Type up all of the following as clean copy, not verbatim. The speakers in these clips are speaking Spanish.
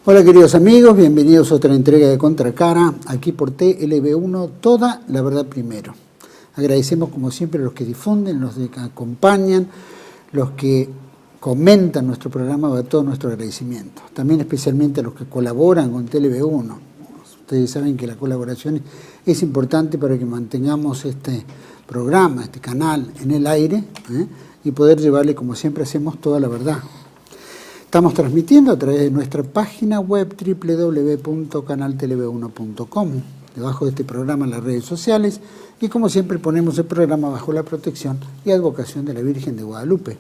Hola queridos amigos, bienvenidos a otra entrega de Contracara, aquí por TLB1, toda la verdad primero. Agradecemos como siempre a los que difunden, los que acompañan, los que comentan nuestro programa, va todo nuestro agradecimiento. También especialmente a los que colaboran con TLB1. Ustedes saben que la colaboración es importante para que mantengamos este programa, este canal en el aire, y poder llevarle, como siempre hacemos, toda la verdad. Estamos transmitiendo a través de nuestra página web www.canaltelev1.com, debajo de este programa en las redes sociales, y como siempre ponemos el programa bajo la protección y advocación de la Virgen de Guadalupe.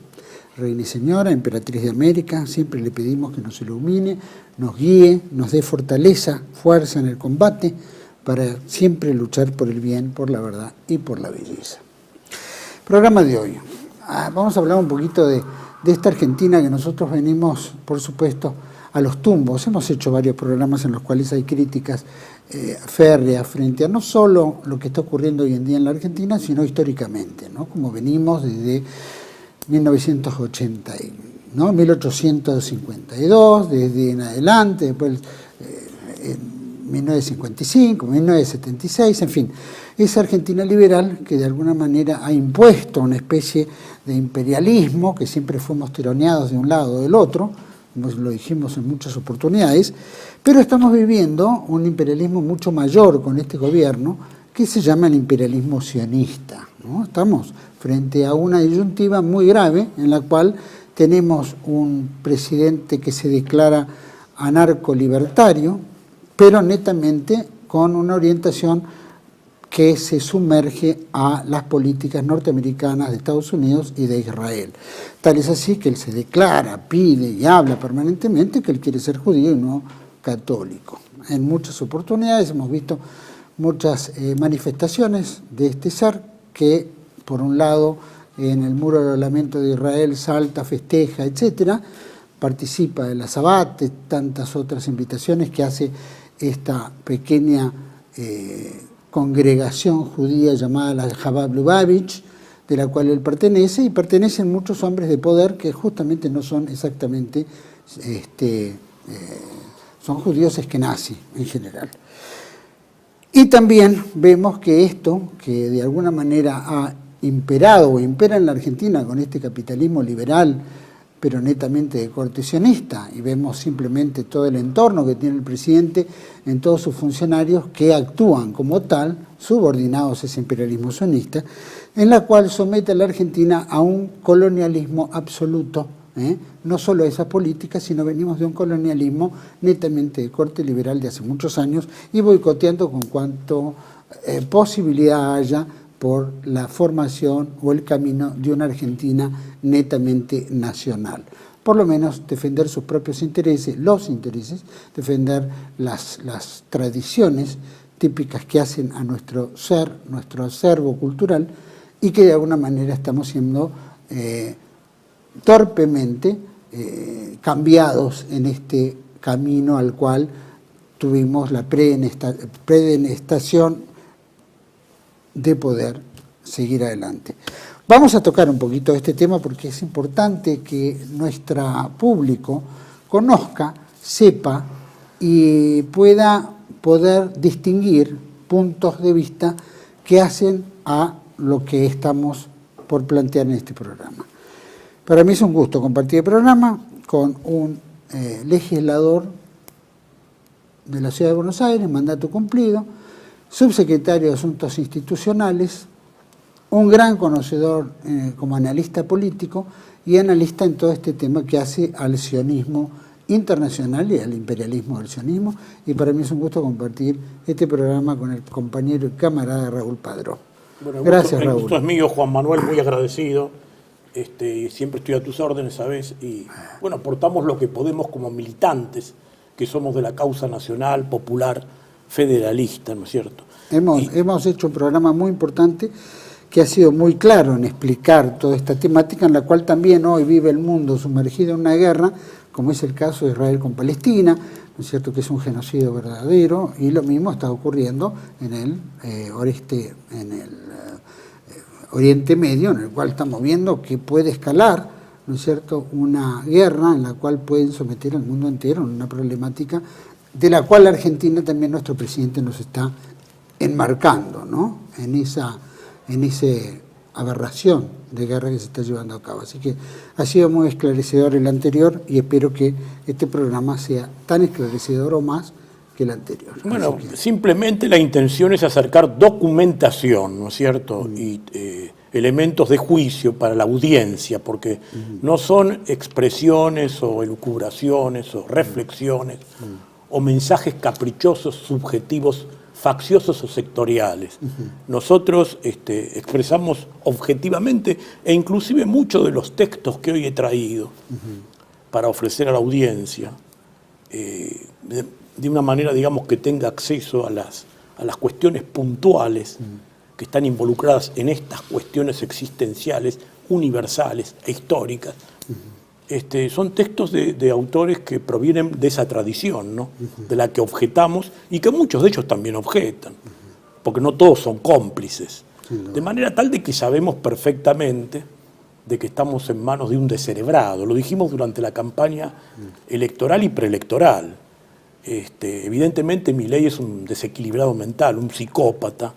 Reina y Señora, Emperatriz de América, siempre le pedimos que nos ilumine, nos guíe, nos dé fortaleza, fuerza en el combate, para siempre luchar por el bien, por la verdad y por la belleza. Programa de hoy. Vamos a hablar un poquito de esta Argentina que nosotros venimos, por supuesto, a los tumbos. Hemos hecho varios programas en los cuales hay críticas férreas frente a no solo lo que está ocurriendo hoy en día en la Argentina, sino históricamente, ¿no? Como venimos desde 1852, desde en adelante, después en 1955, 1976, en fin, esa Argentina liberal que de alguna manera ha impuesto una especie de imperialismo, que siempre fuimos tironeados de un lado o del otro, como lo dijimos en muchas oportunidades, pero estamos viviendo un imperialismo mucho mayor con este gobierno, que se llama el imperialismo sionista, ¿no? Estamos frente a una disyuntiva muy grave en la cual tenemos un presidente que se declara anarco-libertario, pero netamente con una orientación que se sumerge a las políticas norteamericanas de Estados Unidos y de Israel. Tal es así que él se declara, pide y habla permanentemente que él quiere ser judío y no católico. En muchas oportunidades hemos visto muchas manifestaciones de este ser que, por un lado, en el Muro del Lamento de Israel salta, festeja, etcétera, participa de la Sabbat, de tantas otras invitaciones que hace esta pequeña congregación judía llamada la Chabad Lubavitch, de la cual él pertenece, y pertenecen muchos hombres de poder que justamente no son exactamente, son judíos eskenazi en general. Y también vemos que esto, que de alguna manera ha imperado o impera en la Argentina con este capitalismo liberal, pero netamente de corte sionista, y vemos simplemente todo el entorno que tiene el presidente en todos sus funcionarios que actúan como tal, subordinados a ese imperialismo sionista, en la cual somete a la Argentina a un colonialismo absoluto, no solo a esa política, sino venimos de un colonialismo netamente de corte liberal de hace muchos años y boicoteando con cuanto posibilidad haya por la formación o el camino de una Argentina netamente nacional. Por lo menos defender sus propios intereses, los intereses, defender las tradiciones típicas que hacen a nuestro ser, nuestro acervo cultural, y que de alguna manera estamos siendo torpemente cambiados en este camino al cual tuvimos la predenestación de poder seguir adelante. Vamos a tocar un poquito este tema porque es importante que nuestro público conozca, sepa y pueda poder distinguir puntos de vista que hacen a lo que estamos por plantear en este programa. Para mí es un gusto compartir el programa con un legislador de la Ciudad de Buenos Aires, mandato cumplido, subsecretario de Asuntos Institucionales, un gran conocedor como analista político y analista en todo este tema que hace al sionismo internacional y al imperialismo del sionismo, y para mí es un gusto compartir este programa con el compañero y camarada Raúl Padrón. Bueno, gracias, Raúl. El gusto es mío, Juan Manuel, muy agradecido. Siempre estoy a tus órdenes, ¿sabes? Y bueno, aportamos lo que podemos como militantes que somos de la causa nacional, popular, federalista, ¿no es cierto? Hemos hecho un programa muy importante que ha sido muy claro en explicar toda esta temática, en la cual también hoy vive el mundo sumergido en una guerra, como es el caso de Israel con Palestina, ¿no es cierto?, que es un genocidio verdadero, y lo mismo está ocurriendo en el Oriente Medio, en el cual estamos viendo que puede escalar ¿no es cierto?, una guerra en la cual pueden someter al mundo entero, en una problemática de la cual Argentina también nuestro presidente nos está enmarcando, ¿no?, en esa aberración de guerra que se está llevando a cabo. Así que ha sido muy esclarecedor el anterior y espero que este programa sea tan esclarecedor o más que el anterior. Bueno, simplemente la intención es acercar documentación, ¿no es cierto?, y elementos de juicio para la audiencia, porque no son expresiones o elucubraciones o reflexiones o mensajes caprichosos, subjetivos, facciosos o sectoriales. Nosotros expresamos objetivamente, e inclusive muchos de los textos que hoy he traído para ofrecer a la audiencia, de una manera, digamos, que tenga acceso a las cuestiones puntuales que están involucradas en estas cuestiones existenciales, universales e históricas. Son textos de autores que provienen de esa tradición, ¿no?, de la que objetamos y que muchos de ellos también objetan, porque no todos son cómplices. De manera tal de que sabemos perfectamente de que estamos en manos de un descerebrado. Lo dijimos durante la campaña electoral y preelectoral. Evidentemente Milei es un desequilibrado mental, un psicópata.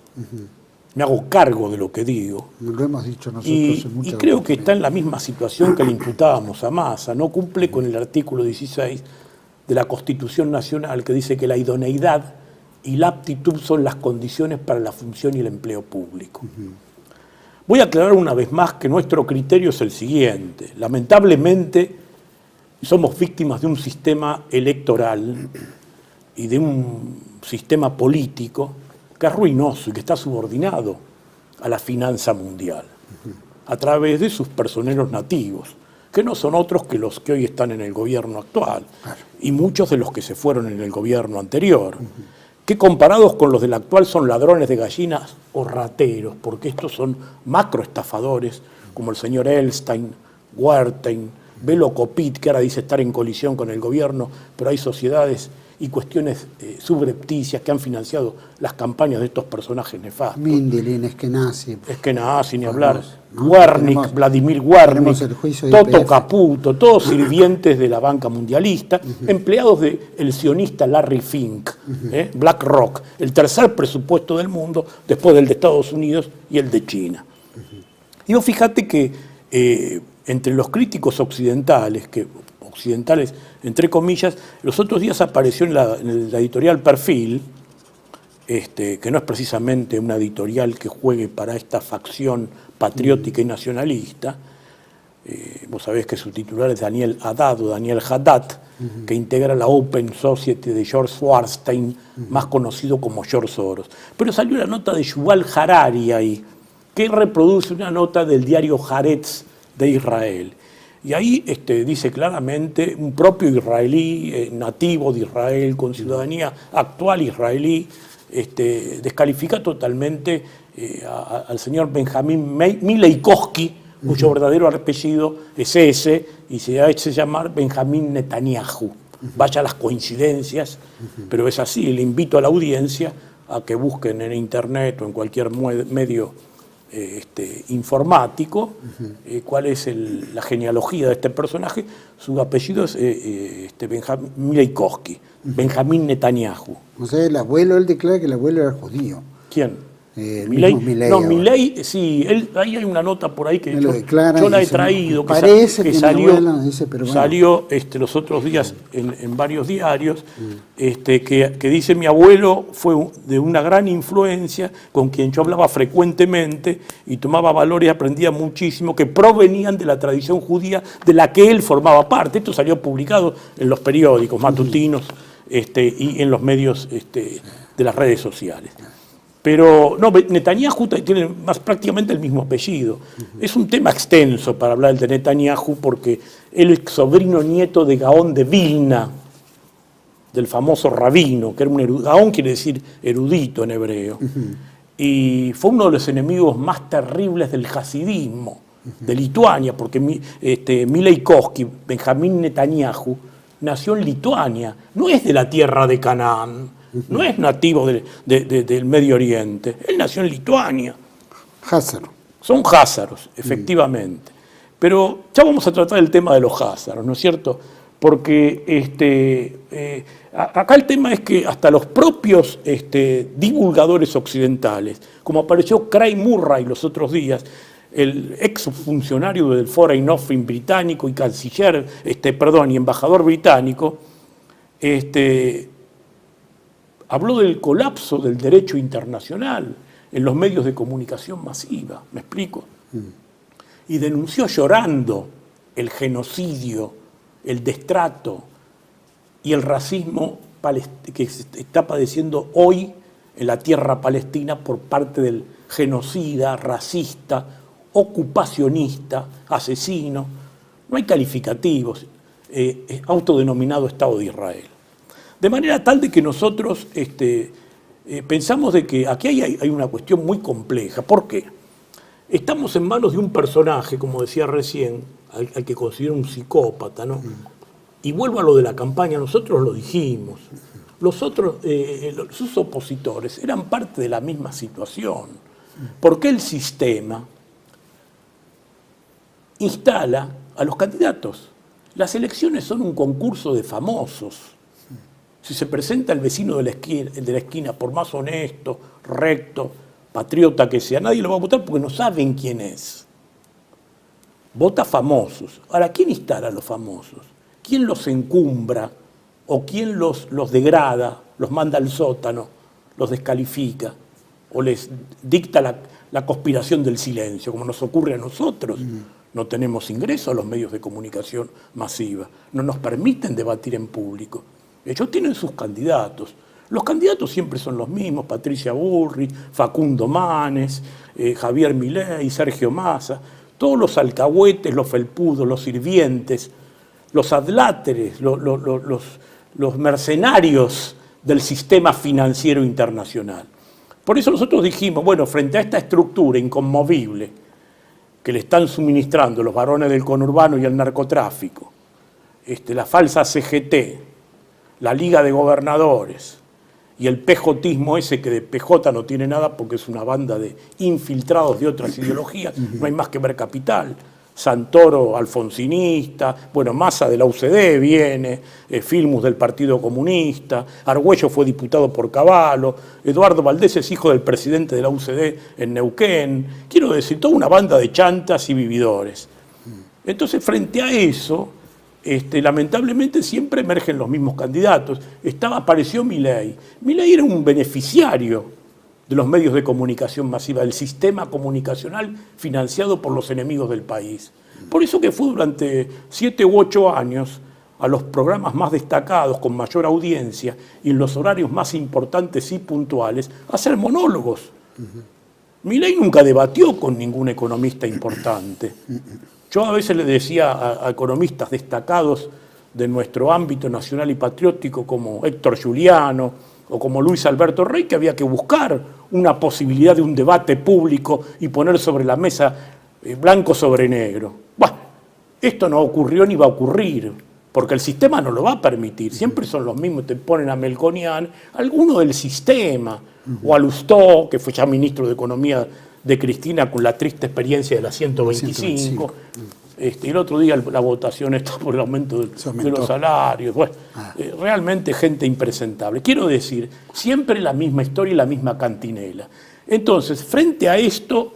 Me hago cargo de lo que digo. Lo hemos dicho nosotros en muchas y creo que está en la misma situación que le imputábamos a Massa. No cumple con el artículo 16 de la Constitución Nacional, que dice que la idoneidad y la aptitud son las condiciones para la función y el empleo público. Voy a aclarar una vez más que nuestro criterio es el siguiente. Lamentablemente somos víctimas de un sistema electoral y de un sistema político que es ruinoso y que está subordinado a la finanza mundial a través de sus personeros nativos, que no son otros que los que hoy están en el gobierno actual y muchos de los que se fueron en el gobierno anterior, que comparados con los del actual son ladrones de gallinas o rateros, porque estos son macroestafadores como el señor Elstein, Wertheim, Belo Copit, que ahora dice estar en colisión con el gobierno, pero hay sociedades y cuestiones subrepticias que han financiado las campañas de estos personajes nefastos. Mindelin, Eskenazi, ni hablar. ¿No? Wernick, Vladimir Wernick, Toto Caputo, todos sirvientes de la banca mundialista, empleados del sionista Larry Fink, BlackRock, el tercer presupuesto del mundo después del de Estados Unidos y el de China. Y vos fíjate que entre los críticos occidentales entre comillas, los otros días apareció en la editorial Perfil, que no es precisamente una editorial que juegue para esta facción patriótica y nacionalista. Vos sabés que su titular es Daniel Haddad, que integra la Open Society de George Schwartzstein, más conocido como George Soros. Pero salió la nota de Yuval Harari ahí, que reproduce una nota del diario Haaretz de Israel. Y ahí dice claramente un propio israelí, nativo de Israel, con ciudadanía actual israelí, descalifica totalmente al señor Benjamín Mileikowski, cuyo verdadero apellido es ese, y se ha hecho llamar Benjamín Netanyahu. Vaya las coincidencias, pero es así. Le invito a la audiencia a que busquen en internet o en cualquier medio informático, cuál es la genealogía de este personaje. Su apellido es Benjamín Mileikowski, Benjamín Netanyahu. O sea, el abuelo, él declara que el abuelo era judío. ¿Quién? Milei. No, Milei, sí, ahí hay una nota por ahí que yo la he traído, que salió los otros días en varios diarios, que dice: mi abuelo fue de una gran influencia, con quien yo hablaba frecuentemente y tomaba valores y aprendía muchísimo, que provenían de la tradición judía de la que él formaba parte. Esto salió publicado en los periódicos matutinos y en los medios de las redes sociales. Pero no, Netanyahu tiene prácticamente el mismo apellido. Es un tema extenso para hablar de Netanyahu, porque él es sobrino nieto de Gaón de Vilna, del famoso rabino, que era un erudito. Gaón quiere decir erudito en hebreo. Y fue uno de los enemigos más terribles del hasidismo, de Lituania, porque Mileikowski, Benjamín Netanyahu, nació en Lituania, no es de la tierra de Canaán. No es nativo del Medio Oriente. Él nació en Lituania. Házaro. Son házaros, efectivamente. Pero ya vamos a tratar el tema de los Hazard, ¿no es cierto? Porque acá el tema es que hasta los propios divulgadores occidentales, como apareció Craig Murray los otros días, el ex funcionario del Foreign Office británico y canciller, y embajador británico, habló del colapso del derecho internacional en los medios de comunicación masiva, ¿me explico? Y denunció llorando el genocidio, el destrato y el racismo que se está padeciendo hoy en la tierra palestina por parte del genocida, racista, ocupacionista, asesino, no hay calificativos, autodenominado Estado de Israel. De manera tal de que nosotros pensamos de que aquí hay una cuestión muy compleja. ¿Por qué? Estamos en manos de un personaje, como decía recién, al que considero un psicópata, ¿no? Y vuelvo a lo de la campaña, nosotros lo dijimos. Los otros, sus opositores, eran parte de la misma situación. Porque el sistema instala a los candidatos. Las elecciones son un concurso de famosos. Si se presenta el vecino de la esquina, por más honesto, recto, patriota que sea, nadie lo va a votar porque no saben quién es. Vota famosos. Ahora, ¿quién instala a los famosos? ¿Quién los encumbra o quién los degrada, los manda al sótano, los descalifica o les dicta la conspiración del silencio, como nos ocurre a nosotros? No tenemos ingreso a los medios de comunicación masiva, no nos permiten debatir en público. Ellos tienen sus candidatos. Los candidatos siempre son los mismos: Patricia Bullrich, Facundo Manes, Javier Milei, Sergio Massa, todos los alcahuetes, los felpudos, los sirvientes, los adláteres, los mercenarios del sistema financiero internacional. Por eso nosotros dijimos, bueno, frente a esta estructura inconmovible que le están suministrando los varones del conurbano y el narcotráfico, la falsa CGT, la Liga de Gobernadores y el pejotismo ese, que de PJ no tiene nada porque es una banda de infiltrados de otras ideologías, no hay más que ver Capital. Santoro alfonsinista, bueno, Massa de la UCD viene, Filmus del Partido Comunista, Argüello fue diputado por Cavallo, Eduardo Valdés es hijo del presidente de la UCD en Neuquén, quiero decir, toda una banda de chantas y vividores. Entonces, frente a eso, lamentablemente siempre emergen los mismos candidatos. Apareció Milei. Milei era un beneficiario de los medios de comunicación masiva, del sistema comunicacional financiado por los enemigos del país. Por eso que fue durante 7 u 8 años a los programas más destacados, con mayor audiencia y en los horarios más importantes y puntuales, a hacer monólogos. Milei nunca debatió con ningún economista importante. Yo a veces le decía a economistas destacados de nuestro ámbito nacional y patriótico, como Héctor Giuliano o como Luis Alberto Rey, que había que buscar una posibilidad de un debate público y poner sobre la mesa blanco sobre negro. Bueno, esto no ocurrió ni va a ocurrir, porque el sistema no lo va a permitir. Siempre son los mismos, te ponen a Melconian, alguno del sistema, o a Lustó, que fue ya ministro de Economía de Cristina con la triste experiencia de la 125. Y el otro día la votación está por el aumento de los salarios. Bueno, realmente gente impresentable. Quiero decir, siempre la misma historia y la misma cantinela. Entonces, frente a esto,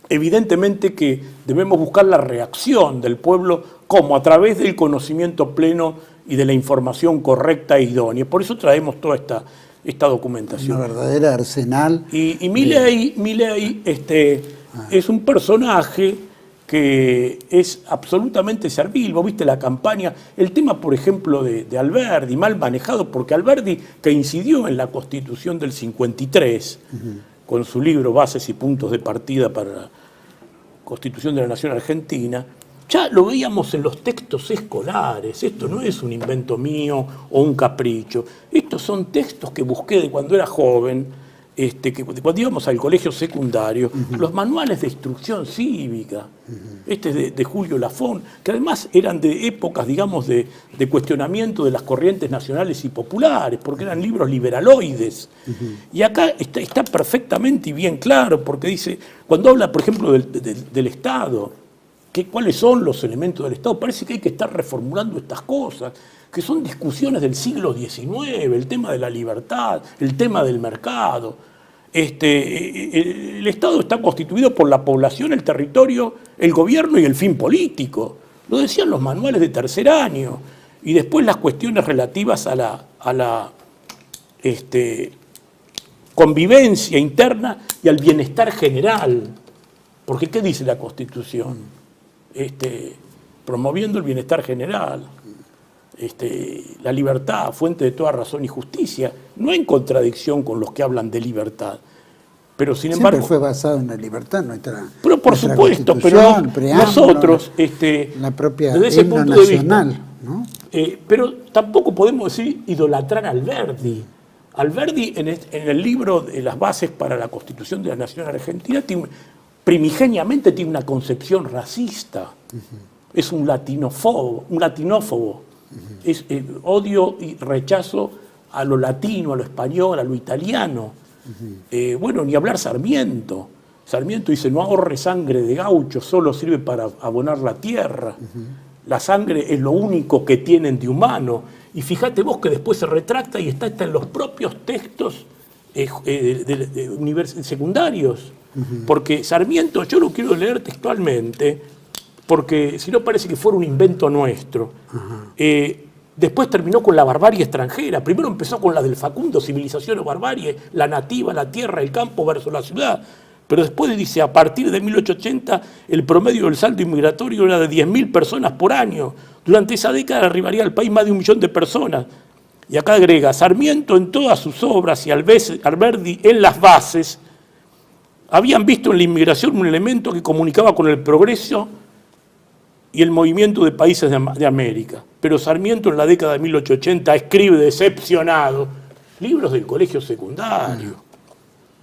evidentemente que debemos buscar la reacción del pueblo, como a través del conocimiento pleno y de la información correcta e idónea. Por eso traemos toda esta documentación. Una verdadera arsenal. Y Milei es un personaje que es absolutamente servil. Vos viste la campaña, el tema, por ejemplo, de Alberdi, mal manejado, porque Alberdi, que incidió en la Constitución del 53, con su libro Bases y Puntos de Partida para la Constitución de la Nación Argentina, ya lo veíamos en los textos escolares. Esto no es un invento mío o un capricho. Estos son textos que busqué de cuando era joven, cuando íbamos al colegio secundario, los manuales de instrucción cívica, de Julio Lafón, que además eran de épocas, digamos, de cuestionamiento de las corrientes nacionales y populares, porque eran libros liberaloides. Y acá está perfectamente y bien claro, porque dice, cuando habla, por ejemplo, del Estado, cuáles son los elementos del Estado. Parece que hay que estar reformulando estas cosas, que son discusiones del siglo XIX, el tema de la libertad, el tema del mercado. El Estado está constituido por la población, el territorio, el gobierno y el fin político. Lo decían los manuales de tercer año. Y después las cuestiones relativas a la convivencia interna y al bienestar general. Porque ¿qué dice la Constitución? Promoviendo el bienestar general, la libertad, fuente de toda razón y justicia, no en contradicción con los que hablan de libertad. Pero sin Siempre embargo, fue basado en la libertad nuestra. pero por nuestra supuesto, pero Constitución, nosotros, la propia desde ese himno punto nacional, de vista, ¿no? pero tampoco podemos decir idolatrar a Alberdi. Alberdi en el libro de las bases para la Constitución de la Nación Argentina primigeniamente tiene una concepción racista. Es un latinófobo. Es odio y rechazo a lo latino, a lo español, a lo italiano. Bueno, ni hablar Sarmiento. Sarmiento dice, no ahorre sangre de gaucho, solo sirve para abonar la tierra. La sangre es lo único que tienen de humano. Y fíjate vos que después se retracta y está en los propios textos secundarios. Porque Sarmiento, yo lo quiero leer textualmente, porque si no parece que fuera un invento nuestro. Después terminó con la barbarie extranjera. Primero empezó con la del Facundo, civilización o barbarie, la nativa, la tierra, el campo versus la ciudad. Pero después dice, a partir de 1880, el promedio del saldo inmigratorio era de 10.000 personas por año. Durante esa década arribaría al país más de 1 millón de personas. Y acá agrega, Sarmiento en todas sus obras y Alberdi en las bases, habían visto en la inmigración un elemento que comunicaba con el progreso y el movimiento de países de América. Pero Sarmiento en la década de 1880 escribe decepcionado libros del colegio secundario.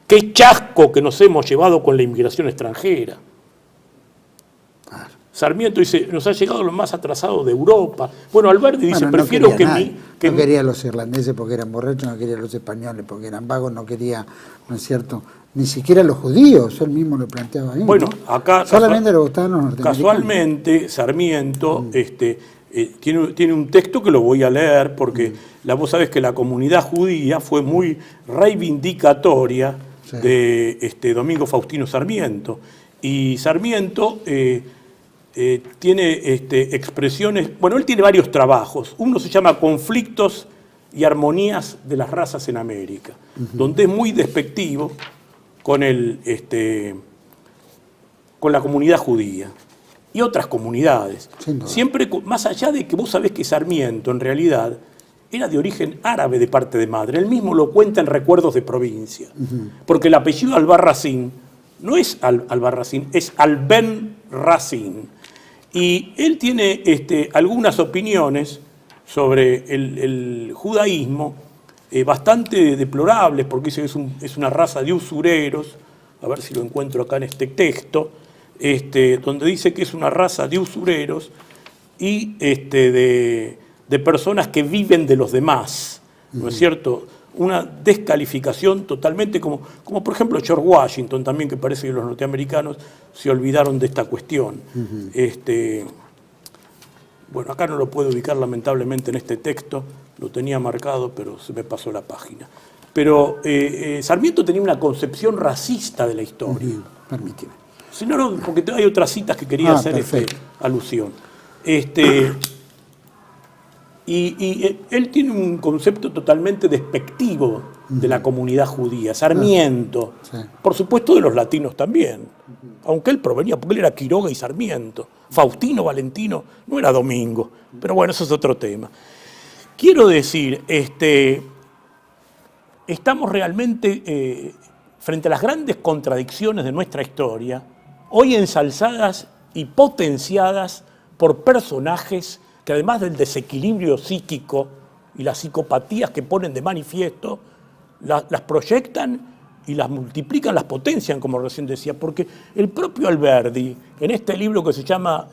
Qué chasco que nos hemos llevado con la inmigración extranjera. Sarmiento dice, nos ha llegado lo más atrasado de Europa. Bueno, Alberti dice, prefiero que no quería a los irlandeses porque eran borrachos, no quería a los españoles porque eran vagos, no quería, ¿no es cierto?, ni siquiera a los judíos, él mismo lo planteaba ahí. Bueno, ¿no? acá solamente le gustaban los norteamericanos. Casualmente, Sarmiento tiene un texto que lo voy a leer porque vos sabés que la comunidad judía fue muy reivindicatoria de Domingo Faustino Sarmiento. Y Sarmiento tiene expresiones, bueno, él tiene varios trabajos. Uno se llama Conflictos y Armonías de las Razas en América, donde es muy despectivo con la comunidad judía y otras comunidades. Siempre, más allá de que vos sabés que Sarmiento en realidad era de origen árabe de parte de madre, él mismo lo cuenta en Recuerdos de Provincia, porque el apellido Albarracín no es Albarracín, es Albenracín. Y él tiene algunas opiniones sobre el judaísmo bastante deplorables, porque dice que es una raza de usureros, a ver si lo encuentro acá en este texto, donde dice que es una raza de usureros y de personas que viven de los demás, ¿no es cierto? Una descalificación totalmente, como por ejemplo George Washington también, que parece que los norteamericanos se olvidaron de esta cuestión. Bueno, acá no lo puedo ubicar lamentablemente en este texto, lo tenía marcado, pero se me pasó la página. Pero Sarmiento tenía una concepción racista de la historia. Permíteme. Si no, porque hay otras citas que quería hacer alusión. Y él tiene un concepto totalmente despectivo de la comunidad judía. Sarmiento, por supuesto de los latinos también, aunque él provenía, porque él era Quiroga y Sarmiento. Faustino Valentino no era Domingo, pero bueno, eso es otro tema. Quiero decir, estamos realmente frente a las grandes contradicciones de nuestra historia, hoy ensalzadas y potenciadas por personajes que además del desequilibrio psíquico y las psicopatías que ponen de manifiesto, las proyectan y las multiplican, las potencian, como recién decía, porque el propio Alberdi en este libro que se llama,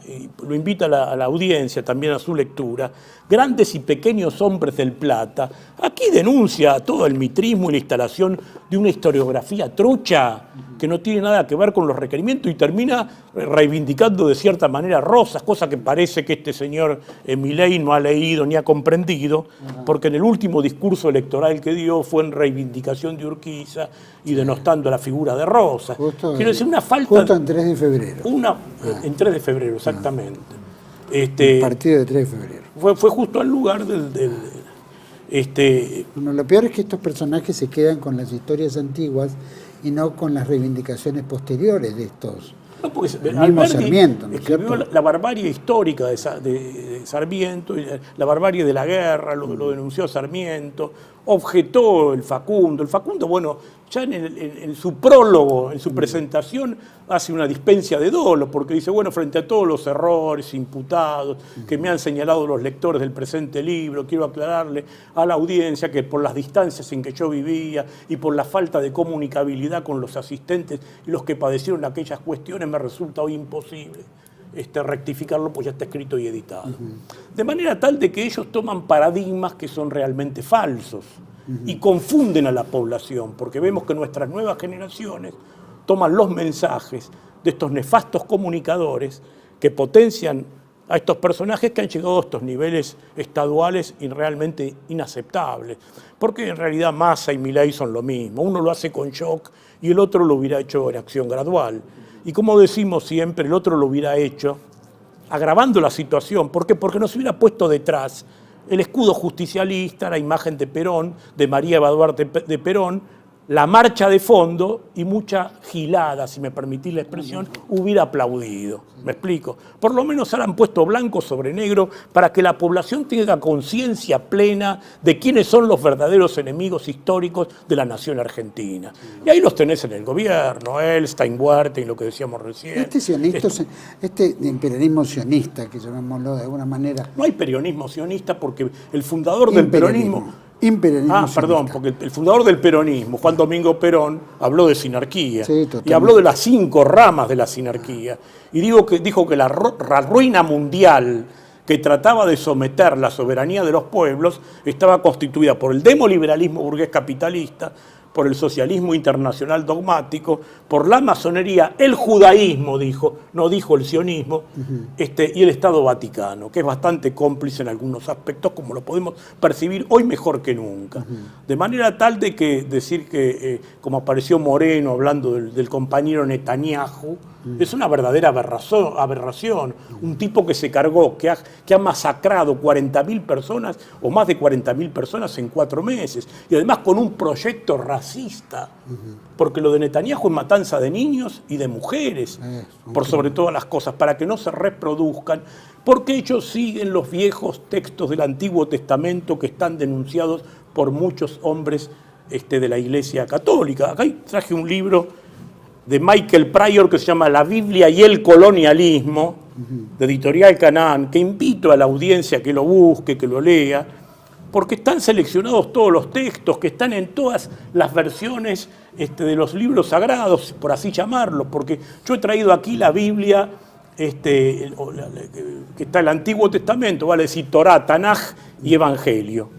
lo invita a la audiencia también a su lectura, Grandes y Pequeños Hombres del Plata, aquí denuncia todo el mitrismo y la instalación de una historiografía trucha que no tiene nada que ver con los requerimientos y termina reivindicando de cierta manera Rosas, cosa que parece que este señor Milei no ha leído ni ha comprendido, porque en el último discurso electoral que dio fue en reivindicación de Urquiza y denostando la figura de Rosas. Quiero decir, una falta... Justo en 3 de febrero. En 3 de febrero, exactamente. El partido de 3 de febrero. Fue justo al lugar del Bueno, lo peor es que estos personajes se quedan con las historias antiguas y no con las reivindicaciones posteriores de estos. No, porque el mismo Sarmiento, ¿no es escribió cierto? la barbarie histórica de Sarmiento, y la barbarie de la guerra, lo denunció Sarmiento, objetó el Facundo. El Facundo, bueno, ya en su prólogo, en su presentación, hace una dispensia de dolo, porque dice, bueno, frente a todos los errores imputados que me han señalado los lectores del presente libro, quiero aclararle a la audiencia que por las distancias en que yo vivía y por la falta de comunicabilidad con los asistentes y los que padecieron aquellas cuestiones, me resulta hoy imposible rectificarlo, pues ya está escrito y editado. De manera tal de que ellos toman paradigmas que son realmente falsos y confunden a la población, porque vemos que nuestras nuevas generaciones toman los mensajes de estos nefastos comunicadores que potencian a estos personajes que han llegado a estos niveles estaduales y realmente inaceptables. Porque en realidad Massa y Milei son lo mismo. Uno lo hace con shock y el otro lo hubiera hecho en acción gradual. Y como decimos siempre, el otro lo hubiera hecho agravando la situación. ¿Por qué? Porque nos hubiera puesto detrás el escudo justicialista, la imagen de Perón, de María Eva Duarte de Perón, la marcha de fondo y mucha gilada, si me permitís la expresión, hubiera aplaudido. ¿Me explico? Por lo menos ahora han puesto blanco sobre negro para que la población tenga conciencia plena de quiénes son los verdaderos enemigos históricos de la nación argentina. Y ahí los tenés en el gobierno, Elstein, Huerta y lo que decíamos recién. Este imperialismo sionista, que llamémoslo de alguna manera... No hay peronismo sionista porque el fundador del peronismo... Perdón, porque el fundador del peronismo, Juan Domingo Perón, habló de sinarquía. Sí, y habló de las 5 ramas de la sinarquía. Y dijo que la ruina mundial que trataba de someter la soberanía de los pueblos estaba constituida por el demoliberalismo burgués capitalista, por el socialismo internacional dogmático, por la masonería, el judaísmo, dijo, no dijo el sionismo, y el Estado Vaticano, que es bastante cómplice en algunos aspectos, como lo podemos percibir hoy mejor que nunca. De manera tal de que decir que, como apareció Moreno hablando del compañero Netanyahu, es una verdadera aberración. Un tipo que se cargó, que ha masacrado 40.000 personas o más de 40.000 personas en 4 meses. Y además con un proyecto racista. Porque lo de Netanyahu es matanza de niños y de mujeres, por sobre todas las cosas, para que no se reproduzcan. Porque ellos siguen los viejos textos del Antiguo Testamento que están denunciados por muchos hombres de la Iglesia Católica. Acá traje un libro de Michael Pryor que se llama La Biblia y el colonialismo, de Editorial Canaán, que invito a la audiencia que lo busque, que lo lea, porque están seleccionados todos los textos, que están en todas las versiones de los libros sagrados, por así llamarlos, porque yo he traído aquí la Biblia, que está en el Antiguo Testamento, vale decir Torá, Tanaj y Evangelio.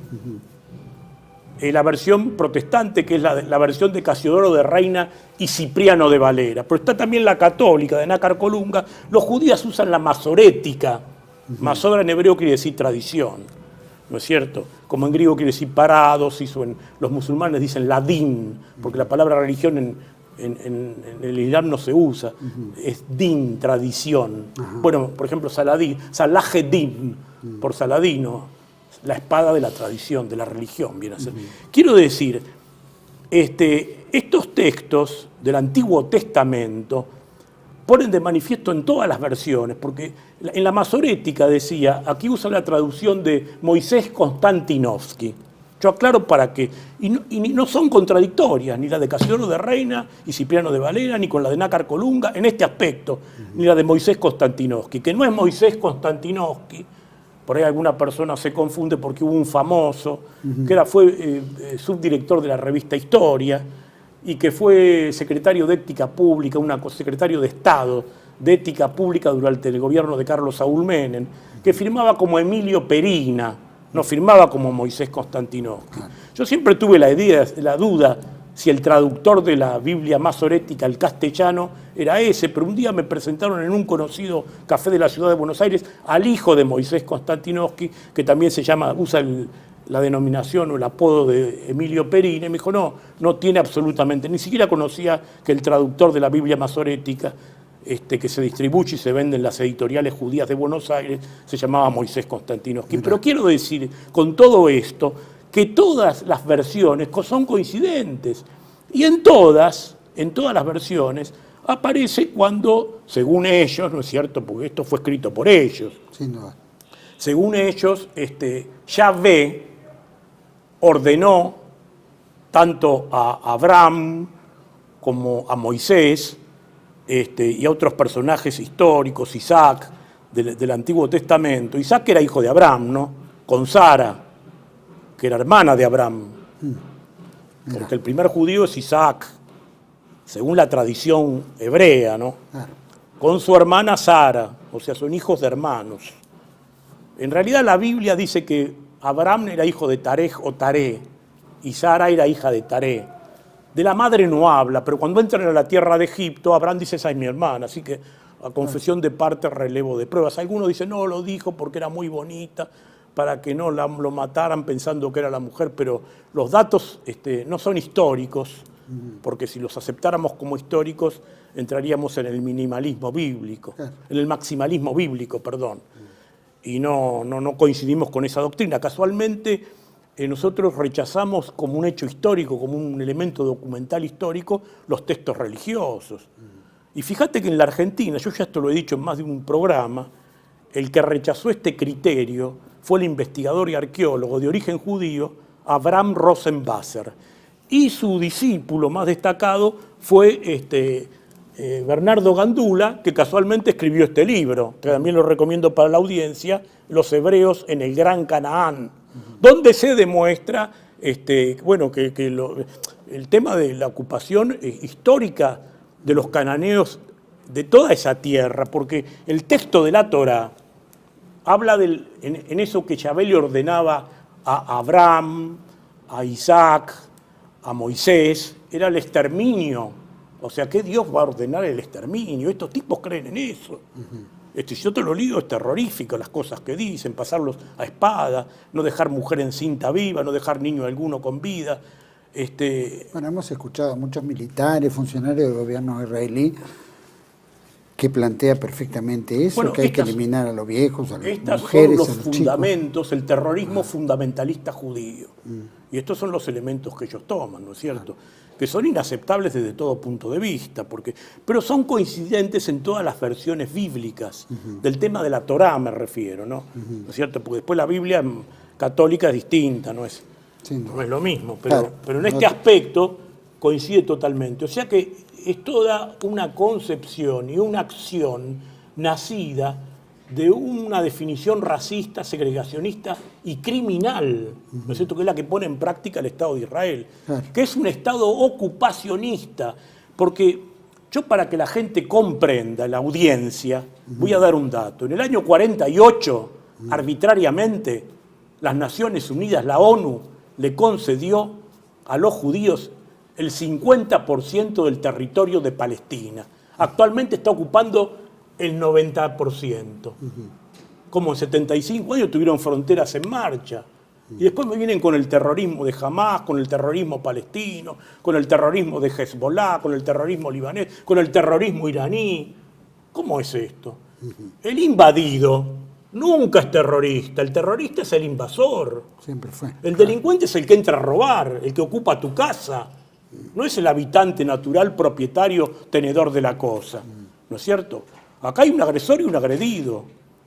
La versión protestante, que es la versión de Casiodoro de Reina y Cipriano de Valera. Pero está también la católica, de Nácar Colunga. Los judíos usan la masorética. Masora en hebreo quiere decir tradición, ¿no es cierto? Como en griego quiere decir paradosis, o los musulmanes dicen ladín, porque la palabra religión en el Islam no se usa. Es din, tradición. Bueno, por ejemplo, Saladín, Salajedin, por Saladino, la espada de la tradición, de la religión, viene a ser. Quiero decir, estos textos del Antiguo Testamento ponen de manifiesto en todas las versiones, porque en la masorética decía, aquí usa la traducción de Moisés Konstantinovsky. Yo aclaro para qué. Y no son contradictorias, ni la de Casiodoro de Reina y Cipriano de Valera, ni con la de Nácar Colunga, en este aspecto, ni la de Moisés Konstantinovsky, que no es Moisés Konstantinovsky. Por ahí alguna persona se confunde porque hubo un famoso que fue subdirector de la revista Historia y que fue secretario de Ética Pública, secretario de Estado de ética pública durante el gobierno de Carlos Saúl Menem, que firmaba como Emilio Perina, no firmaba como Moisés Constantinovsky. Yo siempre tuve la duda si el traductor de la Biblia masorética al castellano era ese, pero un día me presentaron en un conocido café de la ciudad de Buenos Aires al hijo de Moisés Constantinovsky, que también usa la denominación o el apodo de Emilio Perina, y me dijo, no tiene absolutamente, ni siquiera conocía que el traductor de la Biblia masorética, que se distribuye y se vende en las editoriales judías de Buenos Aires, se llamaba Moisés Constantinovsky. Pero quiero decir, con todo esto, que todas las versiones son coincidentes. Y en todas las versiones, aparece cuando, según ellos, ¿no es cierto?, porque esto fue escrito por ellos, sin duda. Según ellos, Yahvé ordenó tanto a Abraham como a Moisés y a otros personajes históricos, Isaac, del Antiguo Testamento. Isaac era hijo de Abraham, ¿no?, con Sara, que era hermana de Abraham. Porque el primer judío es Isaac, según la tradición hebrea, ¿no? Claro. Con su hermana Sara, o sea, son hijos de hermanos. En realidad la Biblia dice que Abraham era hijo de Tarej o Taré, y Sara era hija de Taré. De la madre no habla, pero cuando entran a la tierra de Egipto, Abraham dice, esa es mi hermana, así que a confesión de parte, relevo de pruebas. Algunos dicen, no, lo dijo porque era muy bonita, para que no lo mataran pensando que era la mujer, pero los datos no son históricos, porque si los aceptáramos como históricos, entraríamos en el minimalismo bíblico, en el maximalismo bíblico, perdón. Y no coincidimos con esa doctrina. Casualmente, nosotros rechazamos como un hecho histórico, como un elemento documental histórico, los textos religiosos. Y fíjate que en la Argentina, yo ya esto lo he dicho en más de un programa, el que rechazó este criterio fue el investigador y arqueólogo de origen judío Abraham Rosenwasser. Y su discípulo más destacado fue Bernardo Gandula, que casualmente escribió este libro, que también lo recomiendo para la audiencia, Los hebreos en el Gran Canaán, donde se demuestra que el tema de la ocupación histórica de los cananeos de toda esa tierra, porque el texto de la Torá habla en eso que Yahvé le ordenaba a Abraham, a Isaac, a Moisés, era el exterminio. O sea, ¿qué Dios va a ordenar el exterminio? Estos tipos creen en eso. Si yo te lo digo, es terrorífico las cosas que dicen, pasarlos a espada, no dejar mujer encinta viva, no dejar niño alguno con vida. Bueno, hemos escuchado a muchos militares, funcionarios del gobierno israelí, que plantea perfectamente eso, que hay que eliminar a los viejos, a las mujeres, son los a los fundamentos, chicos. el terrorismo fundamentalista judío. Y estos son los elementos que ellos toman, ¿no es cierto? Que son inaceptables desde todo punto de vista, pero son coincidentes en todas las versiones bíblicas, del tema de la Torá me refiero, ¿no? ¿No es cierto? Porque después la Biblia católica es distinta, no es lo mismo, pero en este aspecto coincide totalmente. O sea que es toda una concepción y una acción nacida de una definición racista, segregacionista y criminal, ¿no es cierto?, que es la que pone en práctica el Estado de Israel, que es un Estado ocupacionista, porque yo, para que la gente comprenda, la audiencia, voy a dar un dato. En el año 48, arbitrariamente, las Naciones Unidas, la ONU, le concedió a los judíos el 50% del territorio de Palestina. Actualmente está ocupando el 90%. Como en 75 años tuvieron fronteras en marcha. Y después me vienen con el terrorismo de Hamás, con el terrorismo palestino, con el terrorismo de Hezbollah, con el terrorismo libanés, con el terrorismo iraní. ¿Cómo es esto? El invadido nunca es terrorista. El terrorista es el invasor. Siempre fue. El delincuente es el que entra a robar, el que ocupa tu casa. No es el habitante natural, propietario, tenedor de la cosa. ¿No es cierto? Acá hay un agresor y un agredido.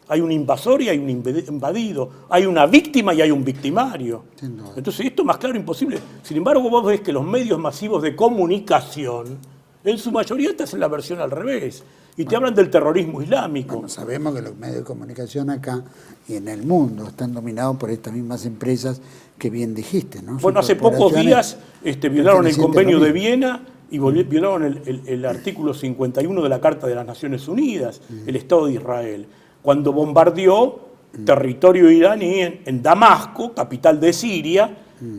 Hay un invasor y hay un invadido. Hay una víctima y hay un victimario. Entonces, esto más claro imposible. Sin embargo, vos ves que los medios masivos de comunicación, en su mayoría, te hacen la versión al revés. Y te hablan del terrorismo islámico. Bueno, sabemos que los medios de comunicación acá y en el mundo están dominados por estas mismas empresas que bien dijiste, ¿no? Bueno, hace pocos días violaron el convenio de Viena y violaron el artículo 51 de la Carta de las Naciones Unidas, el Estado de Israel, cuando bombardeó territorio iraní en Damasco, capital de Siria,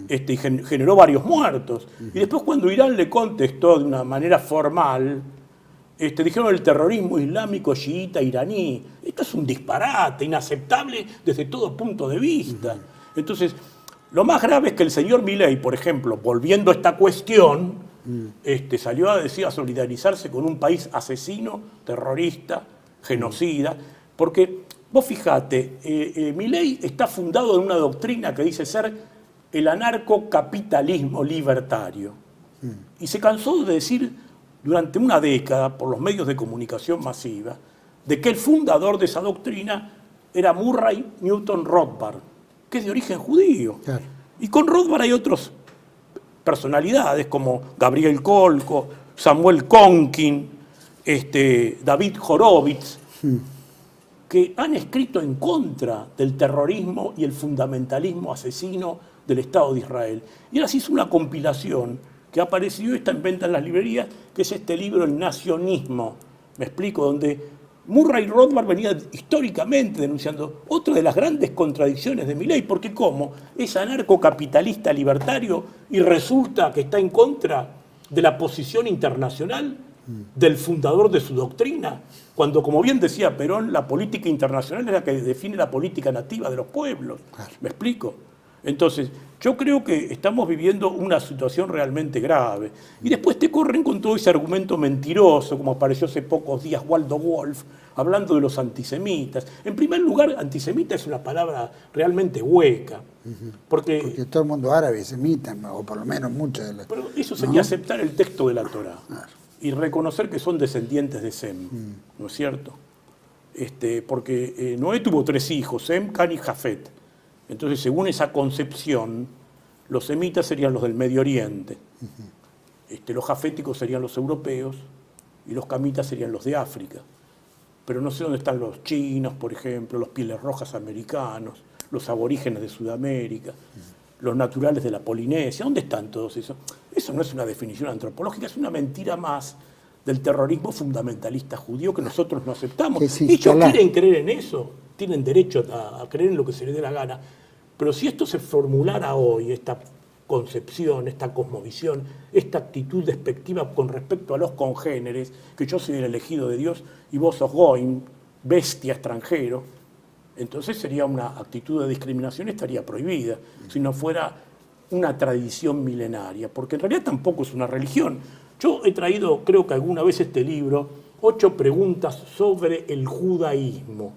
y generó varios muertos. Y después cuando Irán le contestó de una manera formal, dijeron el terrorismo islámico chiita iraní. Esto es un disparate, inaceptable desde todo punto de vista. Entonces, lo más grave es que el señor Milei, por ejemplo, volviendo a esta cuestión, salió a decir, a solidarizarse con un país asesino, terrorista, genocida, porque vos fijate, Milei está fundado en una doctrina que dice ser el anarcocapitalismo libertario. Y se cansó de decir durante una década, por los medios de comunicación masiva, de que el fundador de esa doctrina era Murray Newton Rothbard, que es de origen judío. Claro. Y con Rothbard hay otras personalidades como Gabriel Kolko, Samuel Konkin, David Horowitz, que han escrito en contra del terrorismo y el fundamentalismo asesino del Estado de Israel. Y ahora se hizo una compilación que ha aparecido, está en venta en las librerías, que es este libro, El Nacionismo, me explico, donde Murray Rothbard venía históricamente denunciando otra de las grandes contradicciones de Milei, porque ¿cómo? Es anarcocapitalista libertario y resulta que está en contra de la posición internacional del fundador de su doctrina, cuando, como bien decía Perón, la política internacional es la que define la política nativa de los pueblos. Claro. ¿Me explico? Entonces, yo creo que estamos viviendo una situación realmente grave. Y después te corren con todo ese argumento mentiroso, como apareció hace pocos días Waldo Wolf, hablando de los antisemitas. En primer lugar, antisemita es una palabra realmente hueca. Porque todo el mundo árabe es semita, o por lo menos muchas de las... Pero eso sería aceptar el texto de la Torá. Claro. Y reconocer que son descendientes de Sem, ¿no es cierto? Porque Noé tuvo 3 hijos, Sem, Can y Jafet. Entonces, según esa concepción, los semitas serían los del Medio Oriente, los jaféticos serían los europeos y los camitas serían los de África. Pero no sé dónde están los chinos, por ejemplo, los pieles rojas americanos, los aborígenes de Sudamérica, los naturales de la Polinesia. ¿Dónde están todos esos? Eso no es una definición antropológica, es una mentira más del terrorismo fundamentalista judío que nosotros no aceptamos. Ellos quieren creer en eso, tienen derecho a creer en lo que se les dé la gana. Pero si esto se formulara hoy, esta concepción, esta cosmovisión, esta actitud despectiva con respecto a los congéneres, que yo soy el elegido de Dios y vos sos goim, bestia, extranjero, entonces sería una actitud de discriminación, estaría prohibida, si no fuera una tradición milenaria, porque en realidad tampoco es una religión. Yo he traído, creo que alguna vez este libro, 8 preguntas sobre el judaísmo,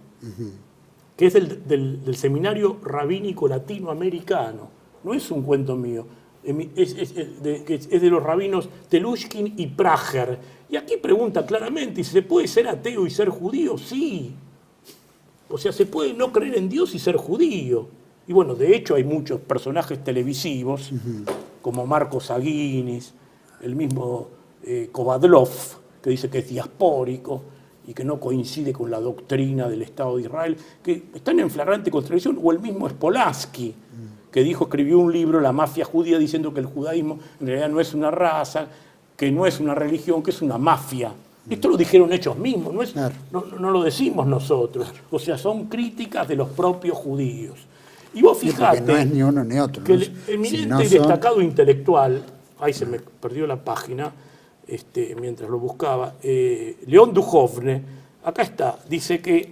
que es del Seminario Rabínico Latinoamericano. No es un cuento mío, es de los rabinos Telushkin y Prager. Y aquí pregunta claramente, ¿se puede ser ateo y ser judío? Sí. O sea, se puede no creer en Dios y ser judío. Y bueno, de hecho hay muchos personajes televisivos, como Marcos Aguinis, el mismo Kovadlov, que dice que es diaspórico y que no coincide con la doctrina del Estado de Israel, que están en flagrante contradicción, o el mismo Spolansky, que escribió un libro, La mafia judía, diciendo que el judaísmo en realidad no es una raza, que no es una religión, que es una mafia. Esto lo dijeron ellos mismos, no lo decimos nosotros. O sea, son críticas de los propios judíos. Y vos fijate no es ni uno ni otro, que el eminente y destacado intelectual, ahí se me perdió la página, mientras lo buscaba, León Duhovne, acá está, dice,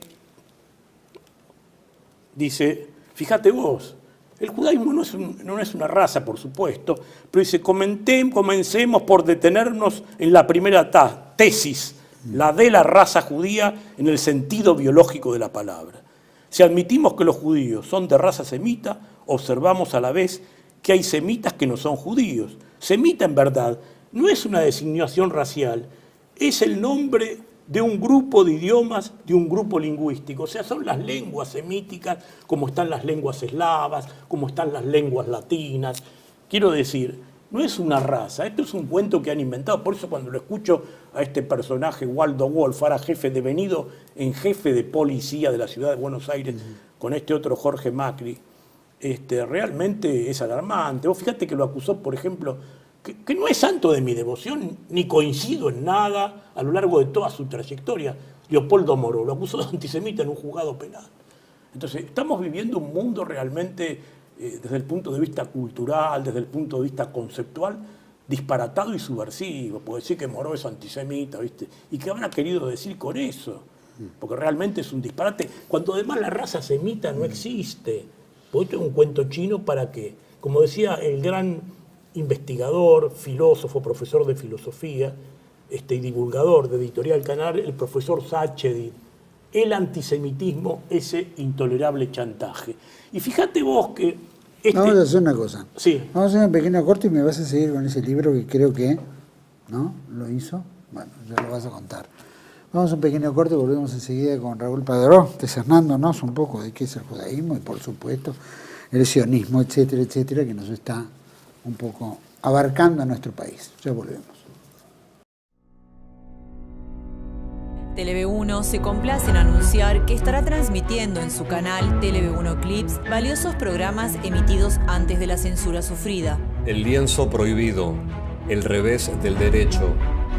fíjate vos, el judaísmo no es una raza, por supuesto, pero dice, comencemos por detenernos en la primera tesis, la de la raza judía en el sentido biológico de la palabra. Si admitimos que los judíos son de raza semita, observamos a la vez que hay semitas que no son judíos. Semita, en verdad, no es una designación racial, es el nombre de un grupo de idiomas, de un grupo lingüístico. O sea, son las lenguas semíticas, como están las lenguas eslavas, como están las lenguas latinas. Quiero decir, no es una raza, esto es un cuento que han inventado. Por eso cuando lo escucho a este personaje, Waldo Wolf, ahora jefe devenido en jefe de policía de la ciudad de Buenos Aires, con este otro Jorge Macri, realmente es alarmante. Vos fíjate que lo acusó, por ejemplo, que no es santo de mi devoción, ni coincido en nada a lo largo de toda su trayectoria. Leopoldo Moro lo acusó de antisemita en un juzgado penal. Entonces, estamos viviendo un mundo realmente, desde el punto de vista cultural, desde el punto de vista conceptual, disparatado y subversivo. Puede decir que Moro es antisemita, ¿viste? ¿Y qué habrá querido decir con eso? Porque realmente es un disparate. Cuando además la raza semita no existe. Porque esto es un cuento chino para que, como decía el gran investigador, filósofo, profesor de filosofía y divulgador de Editorial Canal, el profesor Sachedi, el antisemitismo, ese intolerable chantaje. Y fíjate vos que... Vamos a hacer una cosa. Sí. Vamos a hacer un pequeño corte y me vas a seguir con ese libro que creo que ¿no? Lo hizo. Bueno, ya lo vas a contar. Vamos a un pequeño corte y volvemos enseguida con Raúl Padró, desasnándonos un poco de qué es el judaísmo y, por supuesto, el sionismo, etcétera, etcétera, que nos está un poco abarcando a nuestro país. Ya volvemos. TLV1 se complace en anunciar que estará transmitiendo en su canal TLV1 Clips valiosos programas emitidos antes de la censura sufrida. El lienzo prohibido, el revés del derecho,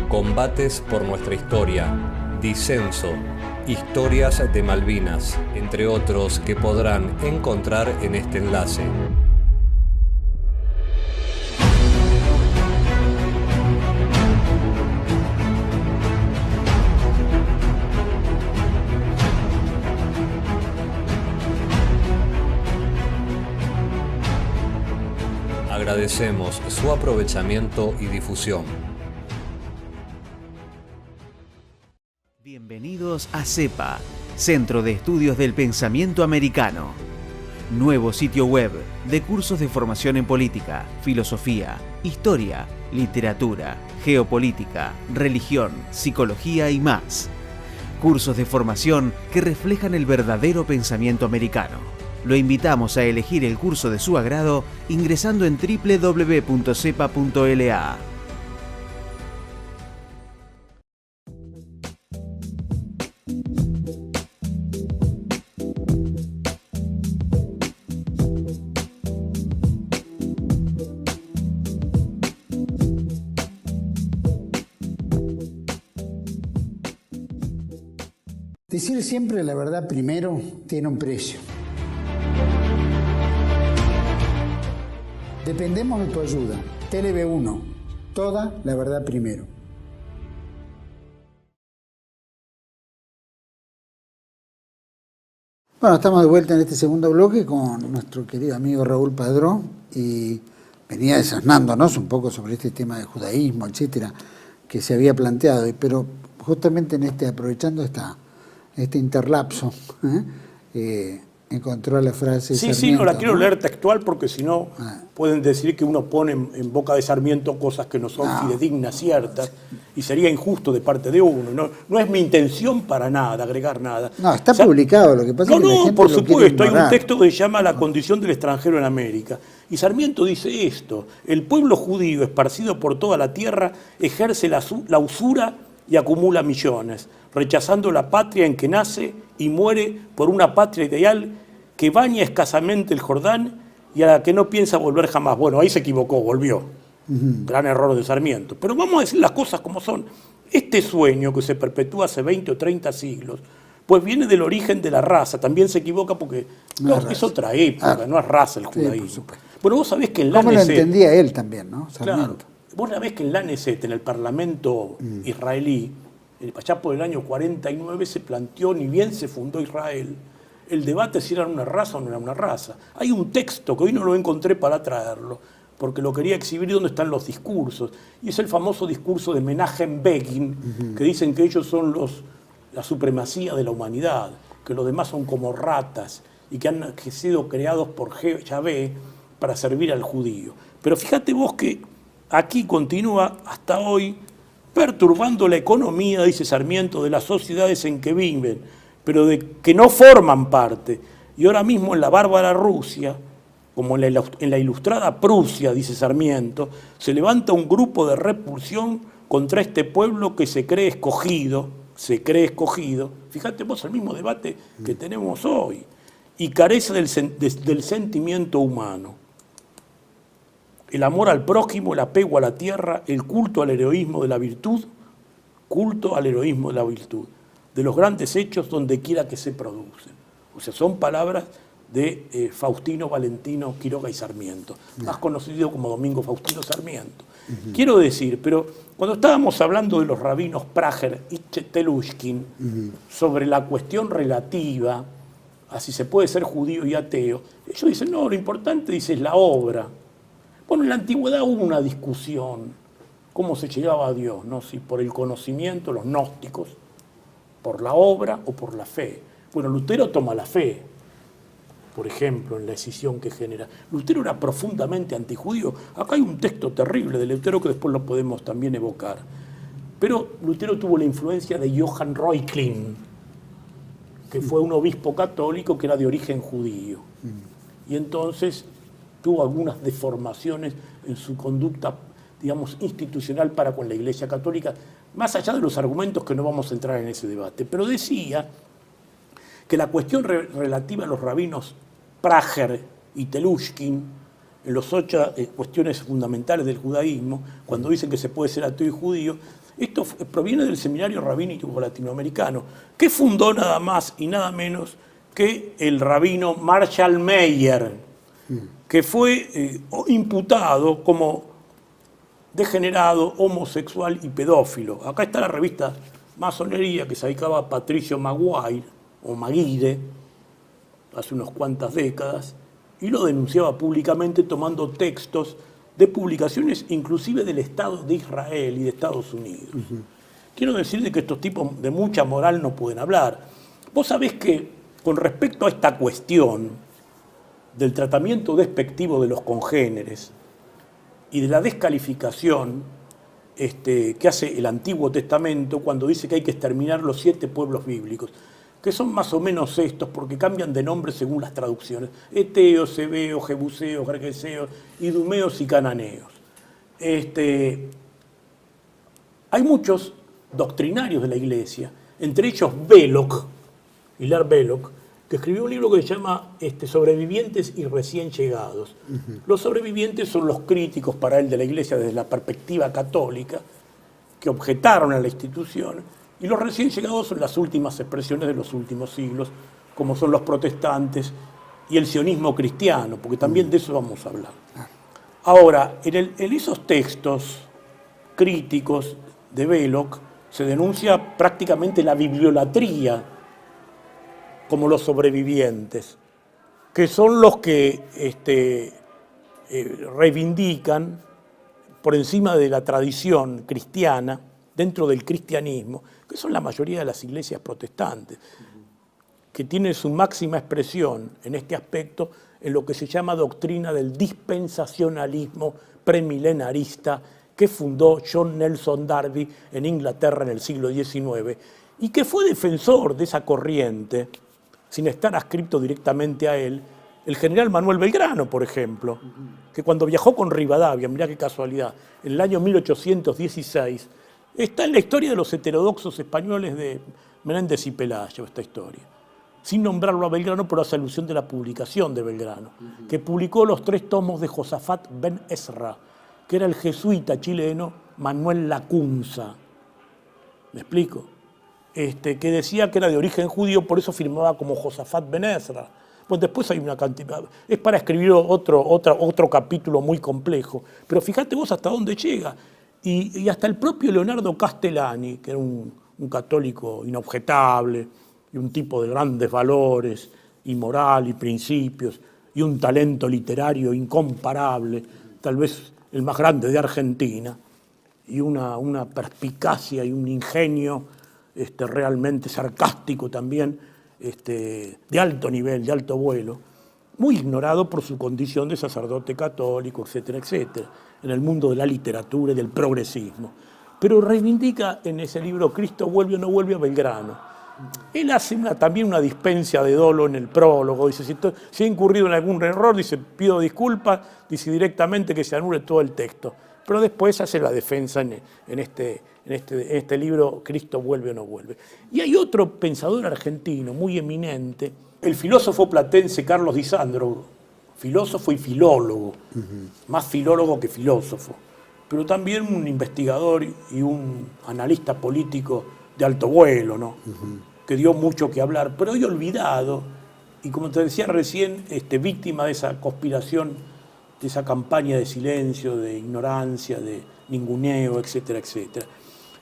combates por nuestra historia, disenso, historias de Malvinas, entre otros que podrán encontrar en este enlace. Agradecemos su aprovechamiento y difusión. Bienvenidos a CEPA, Centro de Estudios del Pensamiento Americano. Nuevo sitio web de cursos de formación en política, filosofía, historia, literatura, geopolítica, religión, psicología y más. Cursos de formación que reflejan el verdadero pensamiento americano. Lo invitamos a elegir el curso de su agrado ingresando en www.cepa.la. Decir siempre la verdad primero tiene un precio. Dependemos de tu ayuda. TLV1, toda la verdad primero. Bueno, estamos de vuelta en este segundo bloque con nuestro querido amigo Raúl Padró y venía desasnándonos un poco sobre este tema de judaísmo, etcétera, que se había planteado, pero justamente aprovechando este interlapso, encontró la frase. Sí, Sarmiento, no la quiero ¿no? leer textual porque si no pueden decir que uno pone en boca de Sarmiento cosas que no son fidedignas, ciertas, y sería injusto de parte de uno. No es mi intención para nada, agregar nada. No, está publicado, lo que pasa es que la gente por lo quiere supuesto, hay un ignorar. texto que se llama La condición del extranjero en América. Y Sarmiento dice esto: el pueblo judío esparcido por toda la tierra ejerce la usura y acumula millones, rechazando la patria en que nace y muere por una patria ideal que baña escasamente el Jordán y a la que no piensa volver jamás. Bueno, ahí se equivocó, volvió. Gran error de Sarmiento. Pero vamos a decir las cosas como son. Este sueño que se perpetúa hace 20 o 30 siglos, pues viene del origen de la raza. También se equivoca porque es otra época, no es raza el judaísmo. Sí, por supuesto. Bueno, vos sabés que en ¿Cómo lo Laneset, entendía él también, no? claro, Sarmiento. vos sabés que en Laneset, en el Parlamento israelí, allá por el año 49 se planteó, ni bien se fundó Israel, el debate si era una raza o no era una raza. Hay un texto que hoy no lo encontré para traerlo, porque lo quería exhibir donde están los discursos, y es el famoso discurso de Menachem Begin, que dicen que ellos son la supremacía de la humanidad, que los demás son como ratas, y que han sido creados por Yahvé para servir al judío. Pero fíjate vos que aquí continúa hasta hoy perturbando la economía, dice Sarmiento, de las sociedades en que viven, pero de que no forman parte. Y ahora mismo en la bárbara Rusia, como en la ilustrada Prusia, dice Sarmiento, se levanta un grupo de repulsión contra este pueblo que se cree escogido. Fíjate vos el mismo debate que tenemos hoy, y carece del sentimiento humano. el amor al prójimo, el apego a la tierra, el culto al heroísmo de la virtud, culto al heroísmo de la virtud, de los grandes hechos donde quiera que se producen. O sea, son palabras de Faustino Valentino Quiroga y Sarmiento, más conocido como Domingo Faustino Sarmiento. Quiero decir, pero cuando estábamos hablando de los rabinos Prager y Telushkin, sobre la cuestión relativa a si se puede ser judío y ateo, ellos dicen, no, lo importante, dice, es la obra. Bueno, en la antigüedad hubo una discusión, cómo se llegaba a Dios, ¿no? Si por el conocimiento, los gnósticos, por la obra o por la fe. Bueno, Lutero toma la fe, por ejemplo, en la escisión que genera. Lutero era profundamente antijudío. Acá hay un texto terrible de Lutero que después lo podemos también evocar. Pero Lutero tuvo la influencia de Johann Reuchlin, que fue un obispo católico que era de origen judío. Y entonces tuvo algunas deformaciones en su conducta, digamos, institucional para con la Iglesia Católica, más allá de los argumentos que no vamos a entrar en ese debate. Pero decía que la cuestión relativa a los rabinos Prager y Telushkin, en las 8 cuestiones fundamentales del judaísmo, cuando dicen que se puede ser ateo y judío, esto proviene del Seminario Rabínico Latinoamericano, que fundó nada más y nada menos que el rabino Marshall Meyer, que fue imputado como degenerado, homosexual y pedófilo. Acá está la revista Masonería que se dedicaba a Patricio Maguire, o Maguire, hace unas cuantas décadas, y lo denunciaba públicamente tomando textos de publicaciones inclusive del Estado de Israel y de Estados Unidos. Quiero decirle que estos tipos de mucha moral no pueden hablar. Vos sabés que con respecto a esta cuestión del tratamiento despectivo de los congéneres y de la descalificación que hace el Antiguo Testamento cuando dice que hay que exterminar los 7 pueblos bíblicos, que son más o menos estos, porque cambian de nombre según las traducciones: eteos, hebeos, jebuseos, gergeseos, idumeos y cananeos. Hay muchos doctrinarios de la Iglesia, entre ellos Belloc, Hilaire Belloc, que escribió un libro que se llama Sobrevivientes y recién llegados. Los sobrevivientes son los críticos para él de la Iglesia desde la perspectiva católica, que objetaron a la institución, y los recién llegados son las últimas expresiones de los últimos siglos, como son los protestantes y el sionismo cristiano, porque también de eso vamos a hablar. Ahora, en esos textos críticos de Belloc se denuncia prácticamente la bibliolatría como los sobrevivientes, que son los que reivindican por encima de la tradición cristiana, dentro del cristianismo, que son la mayoría de las iglesias protestantes, que tienen su máxima expresión en este aspecto en lo que se llama doctrina del dispensacionalismo premilenarista que fundó John Nelson Darby en Inglaterra en el siglo XIX y que fue defensor de esa corriente, sin estar adscrito directamente a él, el general Manuel Belgrano, por ejemplo, que cuando viajó con Rivadavia, mirá qué casualidad, en el año 1816, está en la historia de los heterodoxos españoles de Menéndez y Pelayo, esta historia. Sin nombrarlo a Belgrano, pero hace alusión de la publicación de Belgrano, que publicó los 3 tomos de Josafat ben Ezra, que era el jesuita chileno Manuel Lacunza. ¿Me explico? Que decía que era de origen judío, por eso firmaba como Josafat ben Ezra. Pues después hay una cantidad, es para escribir otro capítulo muy complejo, pero fíjate vos hasta dónde llega. Y hasta el propio Leonardo Castellani, que era un católico inobjetable y un tipo de grandes valores y moral y principios y un talento literario incomparable, tal vez el más grande de Argentina, y una perspicacia y un ingenio realmente sarcástico también, de alto nivel, de alto vuelo, muy ignorado por su condición de sacerdote católico, etcétera, etcétera, en el mundo de la literatura y del progresismo. Pero reivindica en ese libro Cristo vuelve o no vuelve a Belgrano. Él hace también una dispensia de dolo en el prólogo, dice, si he incurrido en algún error, dice, pido disculpas, dice directamente que se anule todo el texto. Pero después hace la defensa en este libro, Cristo vuelve o no vuelve. Y hay otro pensador argentino muy eminente, el filósofo platense Carlos Di Sandro, filósofo y filólogo, más filólogo que filósofo, pero también un investigador y un analista político de alto vuelo, ¿no? Que dio mucho que hablar, pero hoy olvidado, y como te decía recién, víctima de esa conspiración, de esa campaña de silencio, de ignorancia, de ninguneo, etcétera, etcétera.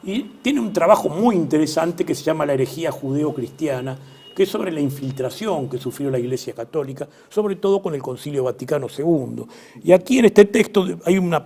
Y tiene un trabajo muy interesante que se llama La herejía judeo-cristiana, que es sobre la infiltración que sufrió la Iglesia Católica, sobre todo con el Concilio Vaticano II. Y aquí en este texto hay una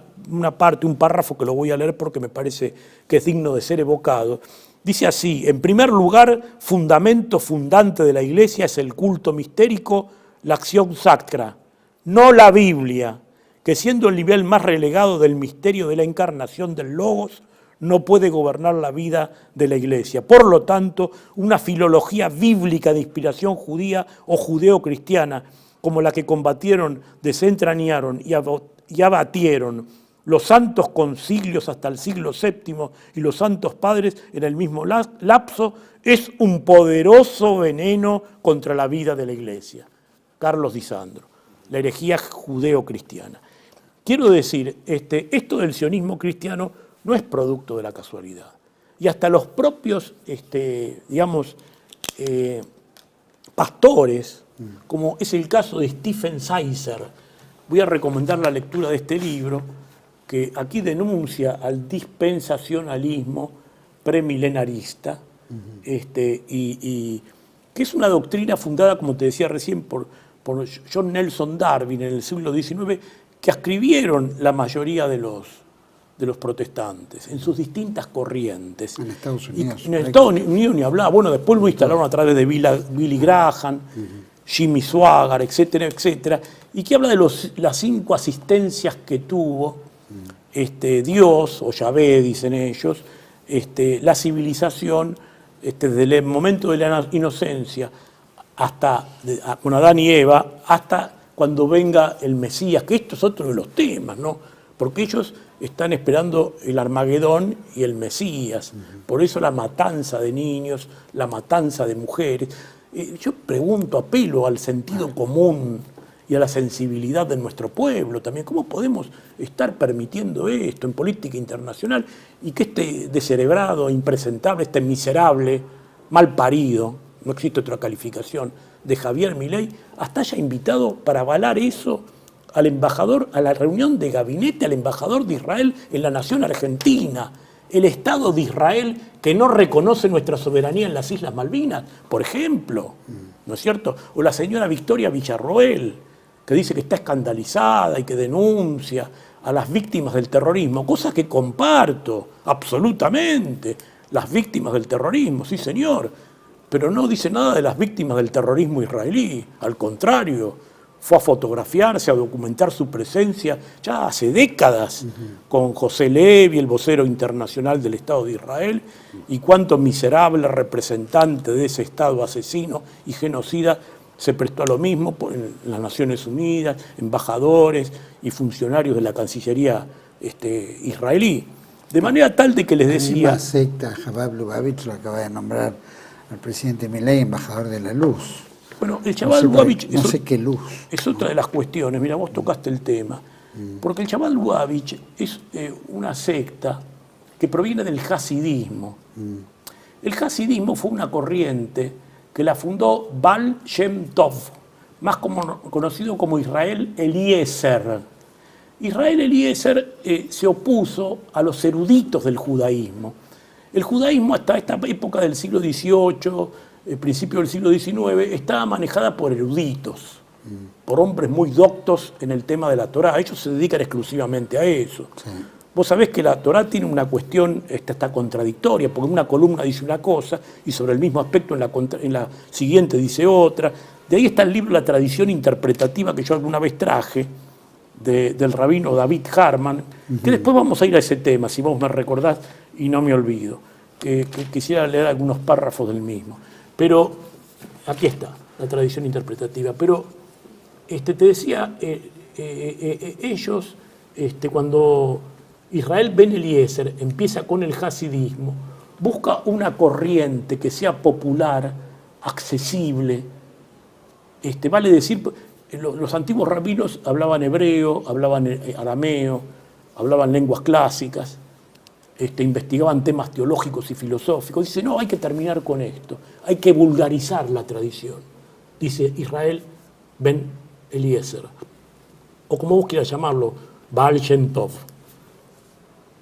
parte, un párrafo que lo voy a leer porque me parece que es digno de ser evocado. Dice así: en primer lugar, fundamento fundante de la Iglesia es el culto mistérico, la acción sacra, no la Biblia, que siendo el nivel más relegado del misterio de la encarnación del Logos, no puede gobernar la vida de la Iglesia. Por lo tanto, una filología bíblica de inspiración judía o judeo-cristiana, como la que combatieron, desentrañaron y abatieron los santos concilios hasta el siglo VII y los santos padres en el mismo lapso, es un poderoso veneno contra la vida de la Iglesia. Carlos Di Sandro, La herejía judeo-cristiana. Quiero decir, esto del sionismo cristiano no es producto de la casualidad. Y hasta los propios, pastores, como es el caso de Stephen Sizer, voy a recomendar la lectura de este libro, que aquí denuncia al dispensacionalismo premilenarista, y que es una doctrina fundada, como te decía recién, por John Nelson Darby en el siglo XIX, que escribieron la mayoría de los protestantes, en sus distintas corrientes. En Estados Unidos. En Estados Unidos ni hablaba. Bueno, después lo instalaron a través de Billy Graham, Jimmy Swaggart, etcétera, etcétera, y que habla de las 5 asistencias que tuvo Dios, o Yahvé, dicen ellos, la civilización, desde el momento de la inocencia hasta con Adán y Eva, hasta cuando venga el Mesías, que esto es otro de los temas, ¿no? Porque ellos están esperando el Armagedón y el Mesías. Por eso la matanza de niños, la matanza de mujeres. Yo pregunto, apelo al sentido común y a la sensibilidad de nuestro pueblo también. ¿Cómo podemos estar permitiendo esto en política internacional y que este descerebrado, impresentable, este miserable, mal parido, no existe otra calificación, de Javier Milei, hasta haya invitado para avalar eso al embajador, a la reunión de gabinete, al embajador de Israel en la nación argentina, el Estado de Israel que no reconoce nuestra soberanía en las Islas Malvinas, por ejemplo, ¿no es cierto? O la señora Victoria Villarroel, que dice que está escandalizada y que denuncia a las víctimas del terrorismo, cosa que comparto absolutamente, las víctimas del terrorismo, sí señor, pero no dice nada de las víctimas del terrorismo israelí, al contrario, fue a fotografiarse, a documentar su presencia ya hace décadas con José Levi, el vocero internacional del Estado de Israel, y cuánto miserable representante de ese Estado asesino y genocida se prestó a lo mismo en las Naciones Unidas, embajadores y funcionarios de la Cancillería israelí. De manera tal de que les decía... La secta Chabad Lubavitch lo acaba de nombrar al presidente Milei embajador de la luz. Bueno, el Chabad Lubavitch no sé qué luz. Es otra de las cuestiones. Mira, vos tocaste el tema. Porque el Chabad Lubavitch es una secta que proviene del hasidismo. El hasidismo fue una corriente que la fundó Baal Shem Tov, más conocido como Israel Eliezer. Israel Eliezer se opuso a los eruditos del judaísmo. El judaísmo hasta esta época del siglo XVIII, el principio del siglo XIX, estaba manejada por eruditos, por hombres muy doctos en el tema de la Torá. Ellos se dedican exclusivamente a eso. Sí. Vos sabés que la Torá tiene una cuestión está contradictoria, porque en una columna dice una cosa y sobre el mismo aspecto en la siguiente dice otra. De ahí está el libro La tradición interpretativa que yo alguna vez traje, del rabino David Harman, que después vamos a ir a ese tema, si vos me recordás y no me olvido, que quisiera leer algunos párrafos del mismo. Pero aquí está, la tradición interpretativa. Pero te decía, ellos, cuando Israel Ben Eliezer empieza con el hasidismo, busca una corriente que sea popular, accesible. Vale decir, los antiguos rabinos hablaban hebreo, hablaban arameo, hablaban lenguas clásicas, investigaban temas teológicos y filosóficos. Dice, no, hay que terminar con esto, hay que vulgarizar la tradición, dice Israel Ben Eliezer, o como vos quieras llamarlo, Baal Shem Tov.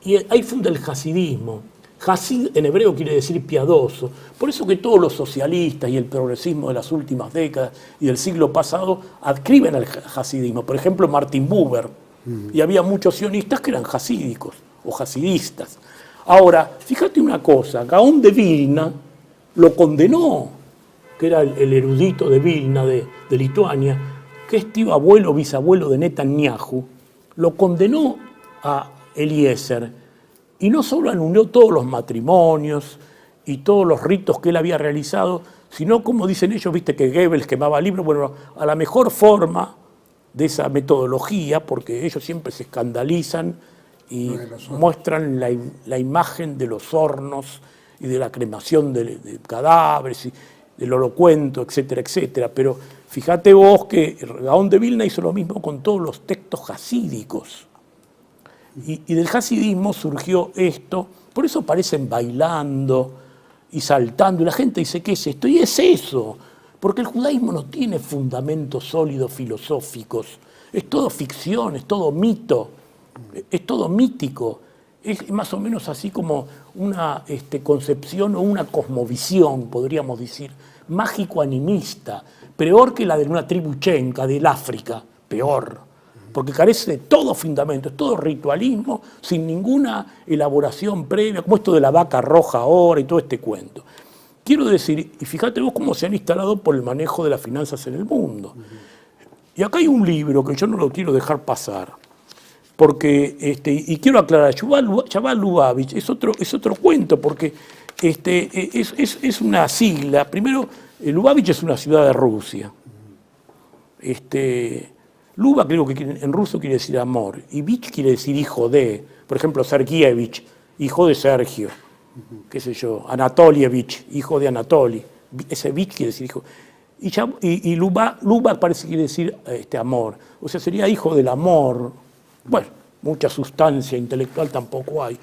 Y ahí funda el hasidismo. Hasid en hebreo quiere decir piadoso. Por eso que todos los socialistas y el progresismo de las últimas décadas y del siglo pasado adscriben al hasidismo. Por ejemplo, Martin Buber. Y había muchos sionistas que eran hasídicos o hasidistas. Ahora, fíjate una cosa, Gaón de Vilna lo condenó, que era el erudito de Vilna, de Lituania, que es tío abuelo, bisabuelo de Netanyahu, lo condenó a Eliezer. Y no solo anuló todos los matrimonios y todos los ritos que él había realizado, sino, como dicen ellos, viste que Goebbels quemaba libros, bueno, a la mejor forma de esa metodología, porque ellos siempre se escandalizan y muestran la imagen de los hornos y de la cremación de cadáveres y del holocuento, etcétera, etcétera. Pero fíjate vos que Gaón de Vilna hizo lo mismo con todos los textos hasídicos. Y del hasidismo surgió esto, por eso aparecen bailando y saltando, y la gente dice, ¿qué es esto? Y es eso, porque el judaísmo no tiene fundamentos sólidos filosóficos, es todo ficción, es todo mito, es todo mítico, es más o menos así como una concepción o una cosmovisión, podríamos decir, mágico-animista, peor que la de una tribu chenca del África, peor. Porque carece de todo fundamento, es todo ritualismo, sin ninguna elaboración previa, como esto de la vaca roja ahora y todo este cuento. Quiero decir, y fíjate vos cómo se han instalado por el manejo de las finanzas en el mundo. Y acá hay un libro que yo no lo quiero dejar pasar, porque, y quiero aclarar, Yuval Lubavitch es otro cuento, porque es una sigla. Primero, Lubavitch es una ciudad de Rusia. Luba creo que en ruso quiere decir amor, y Vich quiere decir hijo de, por ejemplo, Sergievich, hijo de Sergio, qué sé yo, Anatolievich, hijo de Anatoly, ese Vich quiere decir hijo, y Luba parece que quiere decir amor, o sea, sería hijo del amor. Bueno, mucha sustancia intelectual tampoco hay.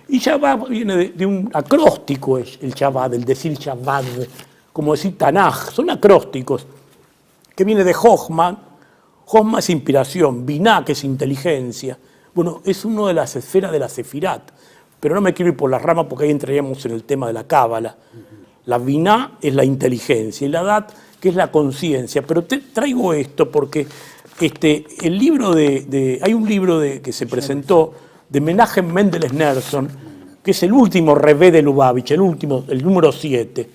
Y Shabbat viene de un acróstico, el Shabbat, el decir Shabbat, como decir Tanaj, son acrósticos, que viene de Hochman. Jochma es inspiración, Binah, que es inteligencia. Bueno, es una de las esferas de la Sefirat, pero no me quiero ir por las ramas porque ahí entraríamos en el tema de la Cábala. La Binah es la inteligencia y la Dat, que es la conciencia. Pero traigo esto porque el libro hay un libro que se presentó de Menachem Mendel Schneerson, que es el último Rebbe de Lubavitch, el número 7.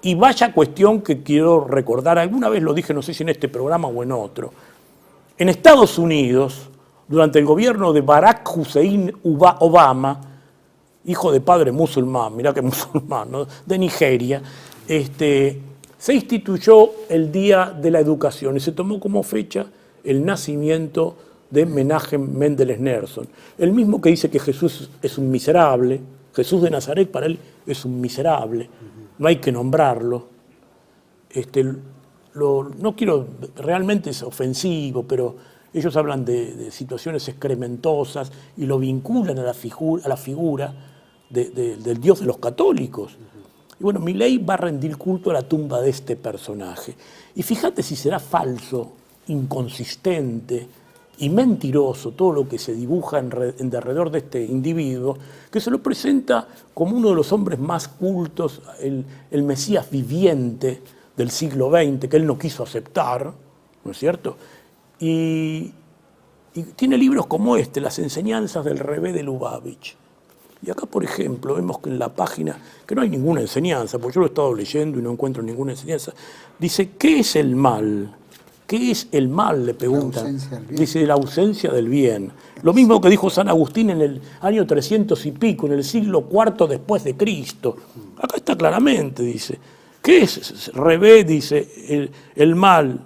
Y vaya cuestión que quiero recordar, alguna vez lo dije, no sé si en este programa o en otro. En Estados Unidos, durante el gobierno de Barack Hussein Obama, hijo de padre musulmán, mirá que musulmán, ¿no?, de Nigeria, se instituyó el Día de la Educación y se tomó como fecha el nacimiento de Menachem Mendel Schneerson, el mismo que dice que Jesús es un miserable, Jesús de Nazaret para él es un miserable, no hay que nombrarlo. No quiero, realmente es ofensivo, pero ellos hablan de situaciones excrementosas y lo vinculan a la figura del Dios de los católicos. Y bueno, Milei va a rendir culto a la tumba de este personaje. Y fíjate si será falso, inconsistente y mentiroso todo lo que se dibuja en derredor de este individuo, que se lo presenta como uno de los hombres más cultos, el Mesías viviente del siglo XX, que él no quiso aceptar, ¿no es cierto? Y tiene libros como Las enseñanzas del Rebbe de Lubavitch. Y acá, por ejemplo, vemos que en la página, que no hay ninguna enseñanza, porque yo lo he estado leyendo y no encuentro ninguna enseñanza, dice, ¿qué es el mal? ¿Qué es el mal?, le preguntan. Dice, la ausencia del bien. Lo mismo que dijo San Agustín en el año 300 y pico, en el siglo IV después de Cristo. Acá está claramente, dice. ¿Qué es Rebbe? Dice, el mal,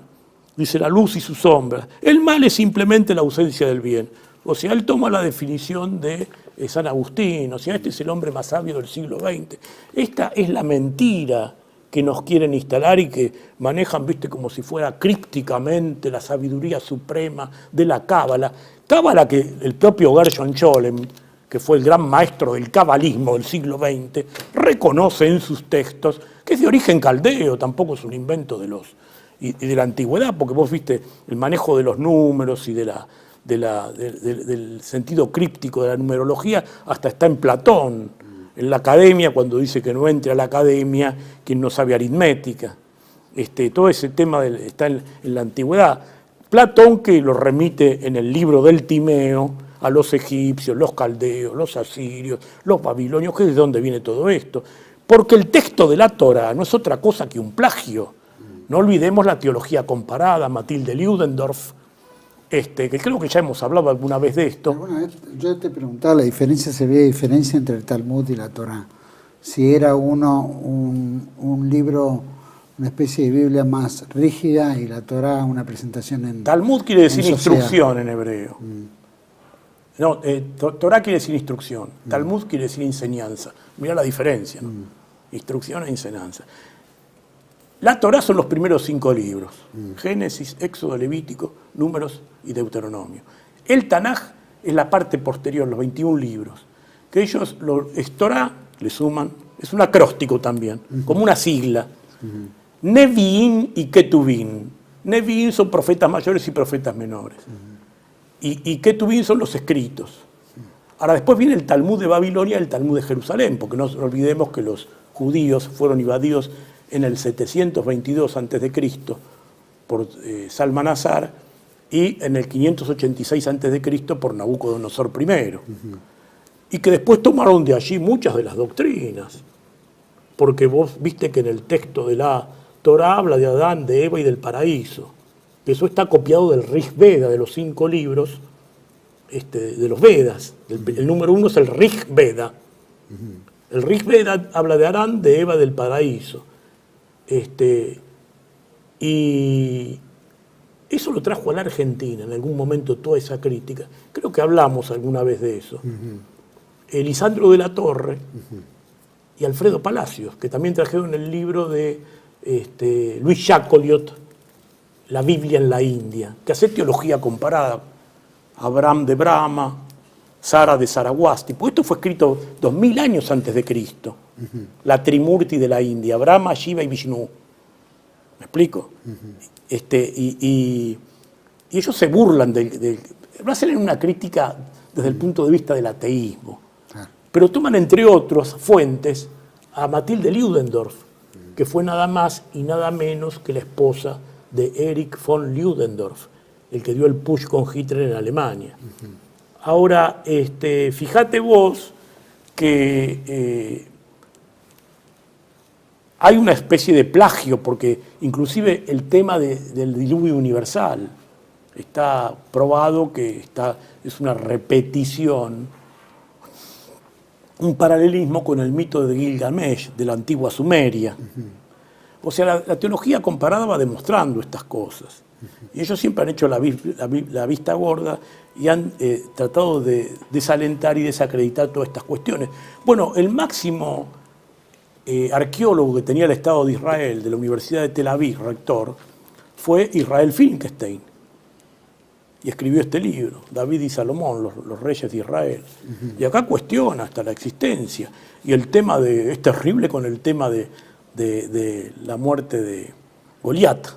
dice la luz y su sombra. El mal es simplemente la ausencia del bien. O sea, él toma la definición de San Agustín, o sea, este es el hombre más sabio del siglo XX. Esta es la mentira que nos quieren instalar y que manejan, viste, como si fuera crípticamente la sabiduría suprema de la cábala. Cábala que el propio Gershon Scholem, que fue el gran maestro del cabalismo del siglo XX, reconoce en sus textos que es de origen caldeo, tampoco es un invento de la antigüedad, porque vos viste el manejo de los números y del sentido críptico de la numerología, hasta está en Platón. En la academia, cuando dice que no entre a la academia quien no sabe aritmética. Todo ese tema está en la antigüedad. Platón, que lo remite en el libro del Timeo a los egipcios, los caldeos, los asirios, los babilonios, que es de dónde viene todo esto. Porque el texto de la Torá no es otra cosa que un plagio. No olvidemos la teología comparada, Matilde Ludendorff, que creo que ya hemos hablado alguna vez de esto. Alguna vez yo te preguntaba, ¿se veía diferencia entre el Talmud y la Torá? Si era uno un libro, una especie de Biblia más rígida y la Torá una presentación en Talmud quiere decir instrucción en hebreo. No, Torá quiere decir instrucción, Talmud quiere decir enseñanza. Mirá la diferencia, ¿no? Instrucción e enseñanza. La Torá son los primeros 5 libros, Génesis, Éxodo, Levítico, Números y Deuteronomio. El Tanaj es la parte posterior, los 21 libros, que ellos, Torá, le suman, es un acróstico también, como una sigla. Neviín y Ketuvim. Neviín son profetas mayores y profetas menores. Y Ketuvim son los escritos. Ahora después viene el Talmud de Babilonia y el Talmud de Jerusalén, porque no olvidemos que los judíos fueron invadidos en el 722 a.C. por Salmanasar y en el 586 a.C. por Nabucodonosor I. Y que después tomaron de allí muchas de las doctrinas. Porque vos viste que en el texto de la Torá habla de Adán, de Eva y del paraíso. Eso está copiado del Rig Veda, de los 5 libros de los Vedas. El número 1 es el Rig Veda. El Rig Veda habla de Adán, de Eva, del paraíso. Y eso lo trajo a la Argentina en algún momento, toda esa crítica. Creo que hablamos alguna vez de eso. Lisandro de la Torre y Alfredo Palacios, que también trajeron el libro de Luis Jacoliot, La Biblia en la India, que hace teología comparada. Abraham de Brahma, Sara de Saraswati, pues esto fue escrito 2000 años antes de Cristo. La Trimurti de la India, Brahma, Shiva y Vishnu. ¿Me explico? Y ellos se burlan lo hacen en una crítica desde el punto de vista del ateísmo. Pero toman, entre otras fuentes, a Matilde Ludendorff, que fue nada más y nada menos que la esposa de Erich von Ludendorff, el que dio el push con Hitler en Alemania. Ahora, fíjate vos que hay una especie de plagio, porque inclusive el tema del diluvio universal está probado que es una repetición, un paralelismo con el mito de Gilgamesh, de la antigua Sumeria. O sea, la teología comparada va demostrando estas cosas. Y ellos siempre han hecho la vista gorda y han tratado de desalentar y desacreditar todas estas cuestiones. Bueno, el máximo arqueólogo que tenía el Estado de Israel, de la Universidad de Tel Aviv, rector, fue Israel Finkelstein. Y escribió este libro, David y Salomón, los reyes de Israel. Y acá cuestiona hasta la existencia. Y el tema es terrible con el tema de la muerte de Goliat.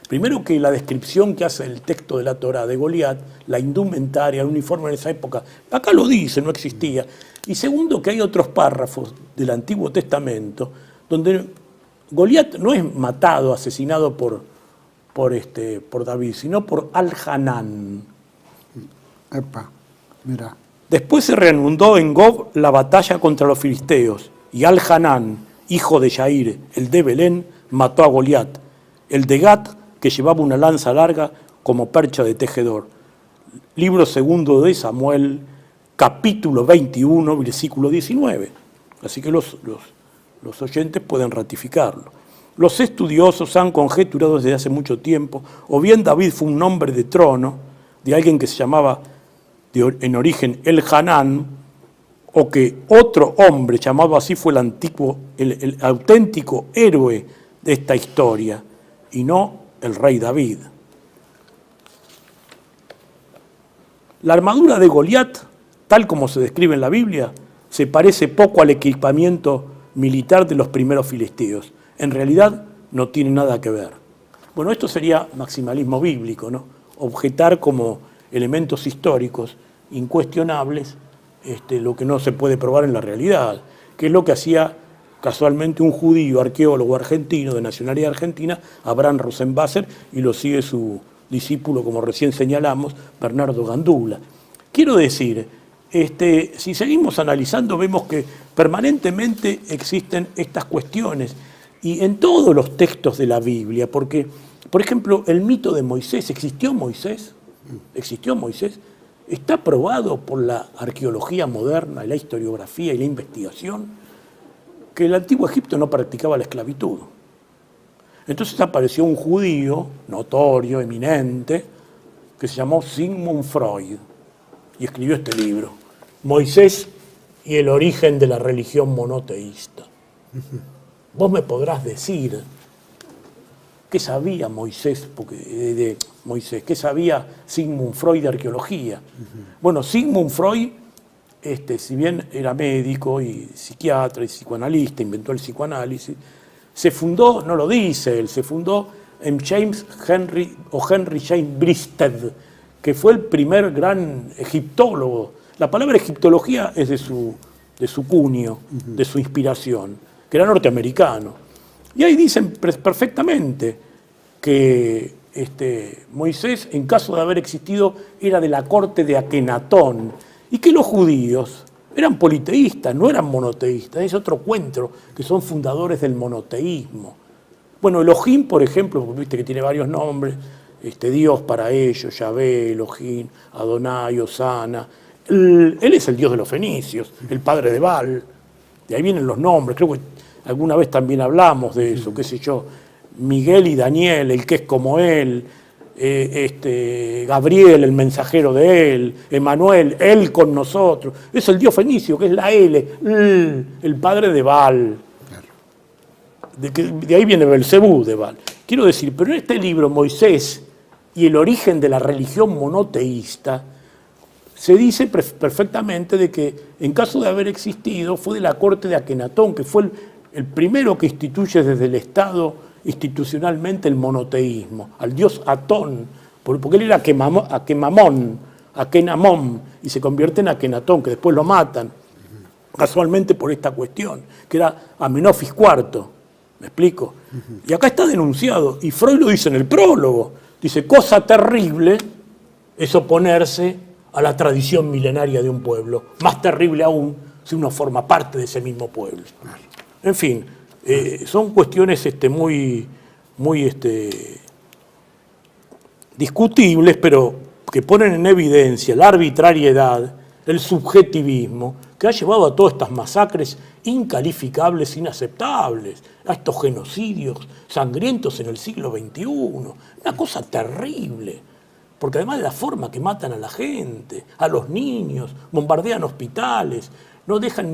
Primero, que la descripción que hace el texto de la Torá de Goliat, la indumentaria, el uniforme en esa época, acá lo dice, no existía. Y segundo, que hay otros párrafos del Antiguo Testamento donde Goliat no es matado, asesinado por David, sino por Al-Hanán. Epa, mira. Después se reanudó en Gob la batalla contra los filisteos, y Al-Hanán, hijo de Yair, el de Belén, mató a Goliat, el de Gat, que llevaba una lanza larga como percha de tejedor. Libro segundo de Samuel, capítulo 21, versículo 19. Así que los oyentes pueden ratificarlo. Los estudiosos han conjeturado desde hace mucho tiempo, o bien David fue un nombre de trono de alguien que se llamaba en origen El-Hanán, o que otro hombre llamado así fue el auténtico héroe de esta historia, y no el rey David. La armadura de Goliat, tal como se describe en la Biblia, se parece poco al equipamiento militar de los primeros filisteos. En realidad no tiene nada que ver. Bueno, esto sería maximalismo bíblico, ¿no? Objetar como elementos históricos incuestionables lo que no se puede probar en la realidad, que es lo que hacía casualmente un judío arqueólogo argentino de nacionalidad argentina, Abraham Rosenbasser, y lo sigue su discípulo, como recién señalamos, Bernardo Gandula. Quiero decir, si seguimos analizando, vemos que permanentemente existen estas cuestiones, y en todos los textos de la Biblia, porque, por ejemplo, el mito de Moisés, ¿existió Moisés? ¿Existió Moisés? Está probado por la arqueología moderna, la historiografía y la investigación, que el antiguo Egipto no practicaba la esclavitud. Entonces apareció un judío notorio, eminente, que se llamó Sigmund Freud, y escribió este libro, Moisés y el origen de la religión monoteísta. Vos me podrás decir qué sabía Moisés, qué sabía Sigmund Freud de arqueología. Bueno, Sigmund Freud, si bien era médico y psiquiatra y psicoanalista, inventó el psicoanálisis, se fundó, no lo dice él, se fundó en Henry James Bristed, que fue el primer gran egiptólogo. La palabra egiptología es de su cuño, de su inspiración, que era norteamericano. Y ahí dicen perfectamente que Moisés, en caso de haber existido, era de la corte de Akenatón, y que los judíos eran politeístas, no eran monoteístas. Es otro cuento, que son fundadores del monoteísmo. Bueno, Elohim, por ejemplo, viste que tiene varios nombres, Dios para ellos, Yahvé, Elohim, Adonai, Osana. Él es el Dios de los fenicios, el padre de Baal. De ahí vienen los nombres, creo que alguna vez también hablamos de eso, qué sé yo, Miguel y Daniel, el que es como él, Gabriel, el mensajero de él, Emanuel, él con nosotros. Es el Dios fenicio, que es la L, el padre de Baal. De ahí viene Belcebú de Baal. Quiero decir, pero en este libro, Moisés y el origen de la religión monoteísta, se dice perfectamente de que, en caso de haber existido, fue de la corte de Akenatón, que fue el primero que instituye desde el Estado institucionalmente el monoteísmo, al dios Atón, porque él era Akenamón, y se convierte en Akenatón, que después lo matan, casualmente por esta cuestión, que era Amenofis IV, ¿me explico? Y acá está denunciado, y Freud lo dice en el prólogo, dice, cosa terrible es oponerse a la tradición milenaria de un pueblo, más terrible aún si uno forma parte de ese mismo pueblo. En fin, son cuestiones muy discutibles, pero que ponen en evidencia la arbitrariedad, el subjetivismo, que ha llevado a todas estas masacres incalificables, inaceptables, a estos genocidios sangrientos en el siglo XXI. Una cosa terrible, porque además de la forma que matan a la gente, a los niños, bombardean hospitales, no dejan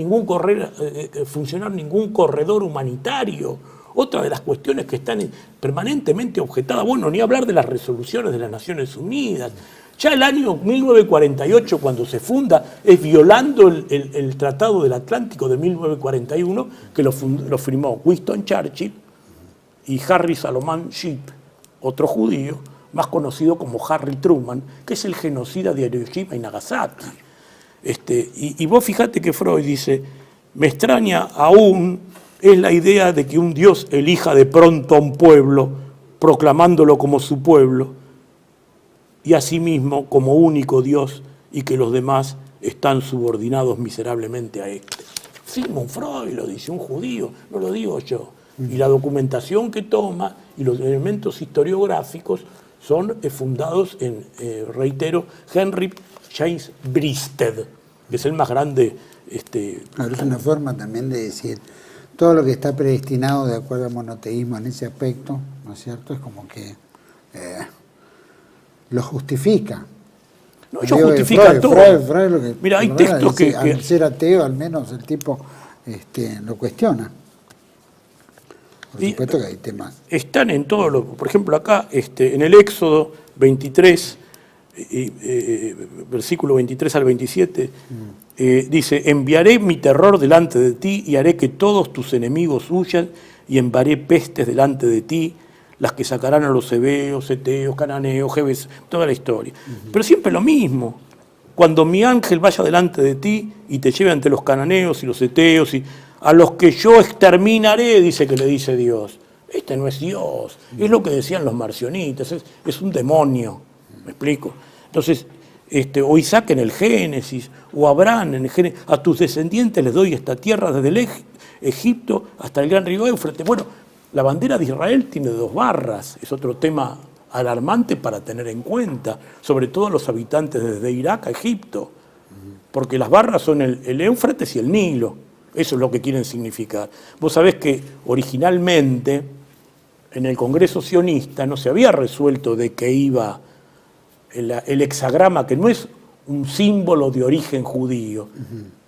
funcionar ningún corredor humanitario. Otra de las cuestiones que están permanentemente objetadas, bueno, ni hablar de las resoluciones de las Naciones Unidas. Ya el año 1948, cuando se funda, es violando el Tratado del Atlántico de 1941, que lo firmó Winston Churchill y Harry Salomon Shipp, otro judío, más conocido como Harry Truman, que es el genocida de Hiroshima y Nagasaki. Y vos fijate que Freud dice, me extraña aún es la idea de que un Dios elija de pronto a un pueblo, proclamándolo como su pueblo, y asimismo como único Dios, y que los demás están subordinados miserablemente a este. Sigmund Freud lo dice, un judío, no lo digo yo. Y la documentación que toma y los elementos historiográficos son fundados en, reitero, Henry James Bristed, que es el más grande. Claro, es una forma también de decir, todo lo que está predestinado de acuerdo al monoteísmo en ese aspecto, ¿no es cierto? Es como que lo justifica. No, ellos Digo, justifican todo. Freud lo que, Mira, hay lo textos dice, que al ser ateo, al menos el tipo lo cuestiona. Por supuesto que hay temas. están en todo lo. Por ejemplo, acá, en el Éxodo 23, versículo 23 al 27, dice: enviaré mi terror delante de ti y haré que todos tus enemigos huyan y enviaré pestes delante de ti, las que sacarán a los heveos, eteos, cananeos, jebes, toda la historia. Pero siempre lo mismo. Cuando mi ángel vaya delante de ti y te lleve ante los cananeos y los eteos, y a los que yo exterminaré, dice que le dice Dios. Este no es Dios, es lo que decían los marcionitas, es un demonio, ¿me explico? Entonces, o Isaac en el Génesis, o Abraham en el Génesis, a tus descendientes les doy esta tierra desde el Egipto hasta el gran río Éufrates. Bueno, la bandera de Israel tiene 2 barras, es otro tema alarmante para tener en cuenta, sobre todo los habitantes desde Irak a Egipto, porque las barras son el Éufrates y el Nilo, eso es lo que quieren significar. Vos sabés que originalmente en el Congreso sionista no se había resuelto de que iba el hexagrama, que no es un símbolo de origen judío,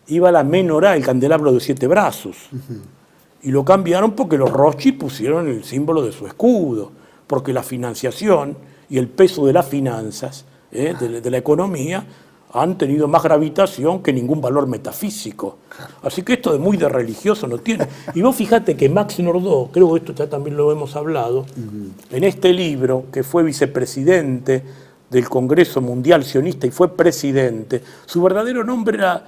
iba la menorá, el candelabro de 7 brazos, y lo cambiaron porque los Rothschild pusieron el símbolo de su escudo, porque la financiación y el peso de las finanzas, de la economía, han tenido más gravitación que ningún valor metafísico. Así que esto de muy de religioso no tiene. Y vos fíjate que Max Nordau, creo que esto ya también lo hemos hablado, en este libro, que fue vicepresidente del Congreso Mundial Sionista y fue presidente, su verdadero nombre era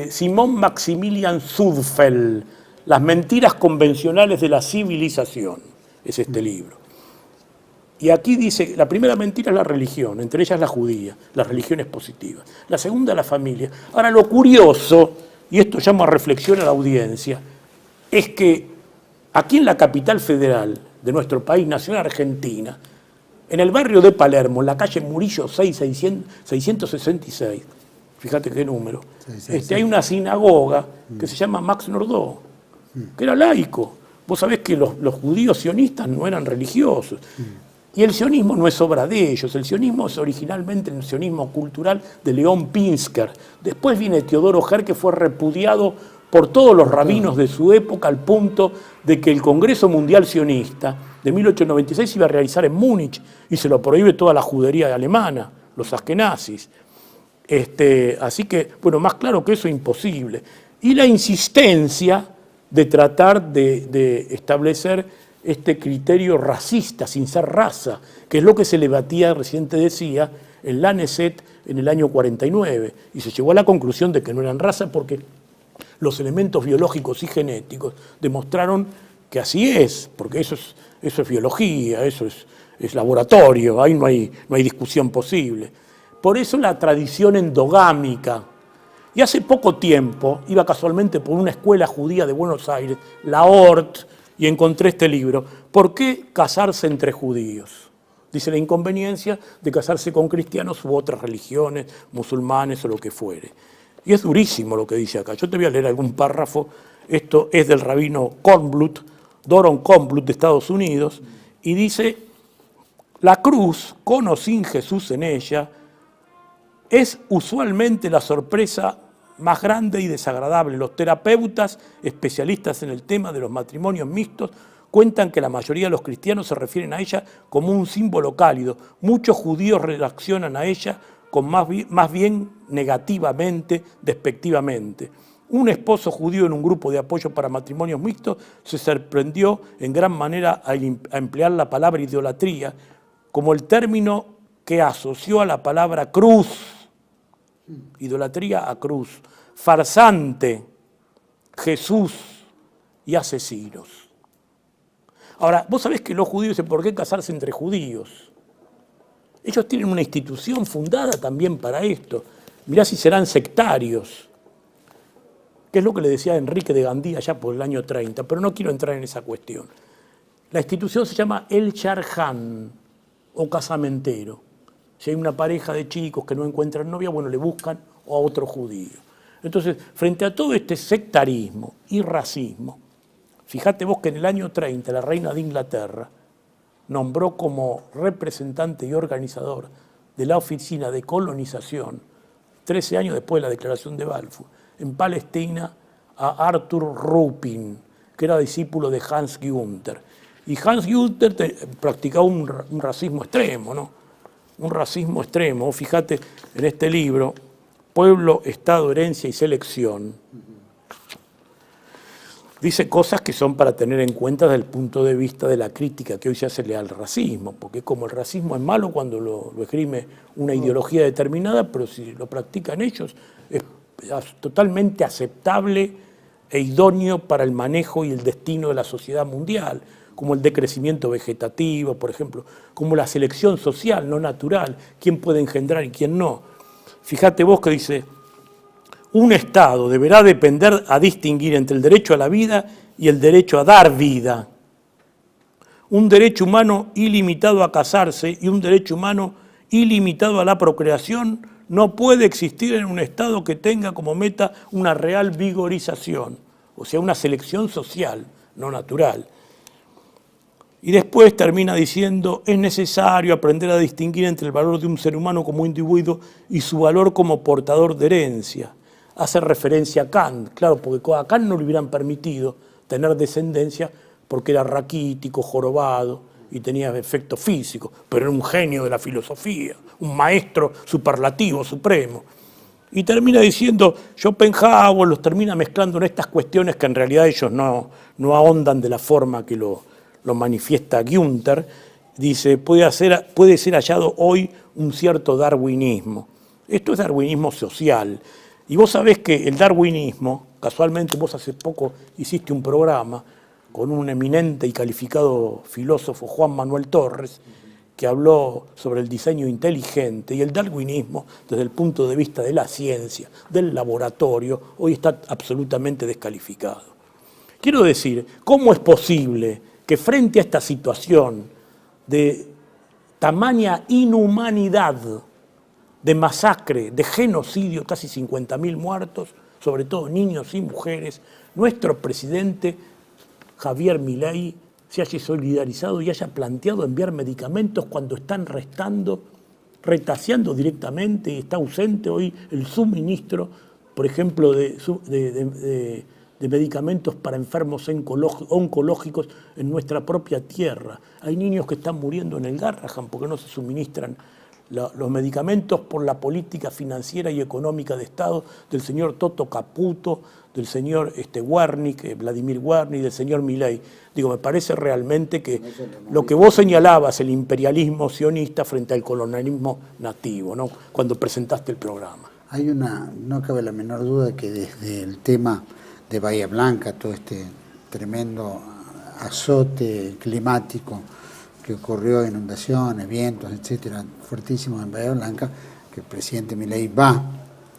Simón Maximilian Sudfeld, Las mentiras convencionales de la civilización, es este libro. Y aquí dice, la primera mentira es la religión, entre ellas la judía, las religiones positivas. La segunda, la familia. Ahora, lo curioso, y esto llama a reflexión a la audiencia, es que aquí en la capital federal de nuestro país, nación Argentina, en el barrio de Palermo, en la calle Murillo 666, fíjate qué número, hay una sinagoga que se llama Max Nordau, que era laico. Vos sabés que los judíos sionistas no eran religiosos. Y el sionismo no es obra de ellos, el sionismo es originalmente el sionismo cultural de León Pinsker. Después viene Teodoro Herr, que fue repudiado por todos los rabinos de su época, al punto de que el Congreso Mundial Sionista de 1896 se iba a realizar en Múnich y se lo prohíbe toda la judería alemana, los askenazis. Así que, bueno, más claro que eso, imposible. Y la insistencia de tratar de establecer este criterio racista, sin ser raza, que es lo que se le batía, recién te decía, en Lancet en el año 49, y se llegó a la conclusión de que no eran raza porque los elementos biológicos y genéticos demostraron que así es, porque eso es biología, eso es laboratorio, ahí no hay discusión posible. Por eso la tradición endogámica. Y hace poco tiempo iba casualmente por una escuela judía de Buenos Aires, la Hort, y encontré este libro. ¿Por qué casarse entre judíos? Dice la inconveniencia de casarse con cristianos u otras religiones, musulmanes o lo que fuere. Y es durísimo lo que dice acá. Yo te voy a leer algún párrafo. Esto es del rabino Kornblut, Doron Kornblut de Estados Unidos, y dice: la cruz, con o sin Jesús en ella, es usualmente la sorpresa más grande y desagradable. Los terapeutas, especialistas en el tema de los matrimonios mixtos, cuentan que la mayoría de los cristianos se refieren a ella como un símbolo cálido. Muchos judíos reaccionan a ella con más bien negativamente, despectivamente. Un esposo judío en un grupo de apoyo para matrimonios mixtos se sorprendió en gran manera a emplear la palabra idolatría como el término que asoció a la palabra cruz. Idolatría a cruz, farsante, Jesús y asesinos. Ahora, vos sabés que los judíos dicen, ¿por qué casarse entre judíos? Ellos tienen una institución fundada también para esto. Mirá si serán sectarios, que es lo que le decía Enrique de Gandía allá por el año 30, pero no quiero entrar en esa cuestión. La institución se llama el Charján, o casamentero. Si hay una pareja de chicos que no encuentran novia, bueno, le buscan a otro judío. Entonces, frente a todo este sectarismo y racismo, fíjate vos que en el año 30 la reina de Inglaterra nombró como representante y organizador de la Oficina de Colonización, 13 años después de la Declaración de Balfour, en Palestina, a Arthur Ruppin, que era discípulo de Hans Günther. Y Hans Günther practicaba un racismo extremo, ¿no? Un racismo extremo. Fíjate en este libro, Pueblo, Estado, Herencia y Selección. Dice cosas que son para tener en cuenta desde el punto de vista de la crítica que hoy se hace al racismo, porque como el racismo es malo cuando lo esgrime una ideología determinada, pero si lo practican ellos es totalmente aceptable e idóneo para el manejo y el destino de la sociedad mundial, como el decrecimiento vegetativo, por ejemplo, como la selección social, no natural, quién puede engendrar y quién no. Fíjate vos que dice, un Estado deberá depender a distinguir entre el derecho a la vida y el derecho a dar vida. Un derecho humano ilimitado a casarse y un derecho humano ilimitado a la procreación no puede existir en un Estado que tenga como meta una real vigorización, o sea, una selección social, no natural. Y después termina diciendo, es necesario aprender a distinguir entre el valor de un ser humano como individuo y su valor como portador de herencia. Hace referencia a Kant, claro, porque a Kant no le hubieran permitido tener descendencia porque era raquítico, jorobado y tenía efectos físicos, pero era un genio de la filosofía, un maestro superlativo, supremo. Y termina diciendo, Schopenhauer los termina mezclando en estas cuestiones que en realidad ellos no ahondan de la forma que lo manifiesta Günther. Dice, puede ser hallado hoy un cierto darwinismo. Esto es darwinismo social. Y vos sabés que el darwinismo, casualmente vos hace poco hiciste un programa con un eminente y calificado filósofo, Juan Manuel Torres, que habló sobre el diseño inteligente, y el darwinismo, desde el punto de vista de la ciencia, del laboratorio, hoy está absolutamente descalificado. Quiero decir, ¿cómo es posible que frente a esta situación de tamaña inhumanidad, de masacre, de genocidio, casi 50.000 muertos, sobre todo niños y mujeres, nuestro presidente Javier Milei se haya solidarizado y haya planteado enviar medicamentos cuando están retaseando directamente y está ausente hoy el suministro, por ejemplo, de medicamentos para enfermos oncológicos en nuestra propia tierra? Hay niños que están muriendo en el Garrahan porque no se suministran los medicamentos por la política financiera y económica de Estado del señor Toto Caputo, del señor Wernick, Vladimir Wernick, del señor Milei. Digo, me parece realmente que lo que vos señalabas, el imperialismo sionista frente al colonialismo nativo, ¿no?, cuando presentaste el programa. No cabe la menor duda que desde el tema de Bahía Blanca, todo este tremendo azote climático que ocurrió, inundaciones, vientos, etcétera, fuertísimos en Bahía Blanca, que el presidente Milei va,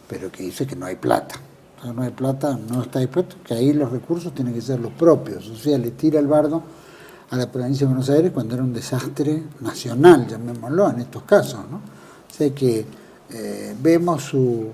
pero que dice que no hay plata. O sea, no hay plata, no está dispuesto, que ahí los recursos tienen que ser los propios. O sea, le tira el bardo a la provincia de Buenos Aires cuando era un desastre nacional, llamémoslo, en estos casos, ¿no? O sea que vemos su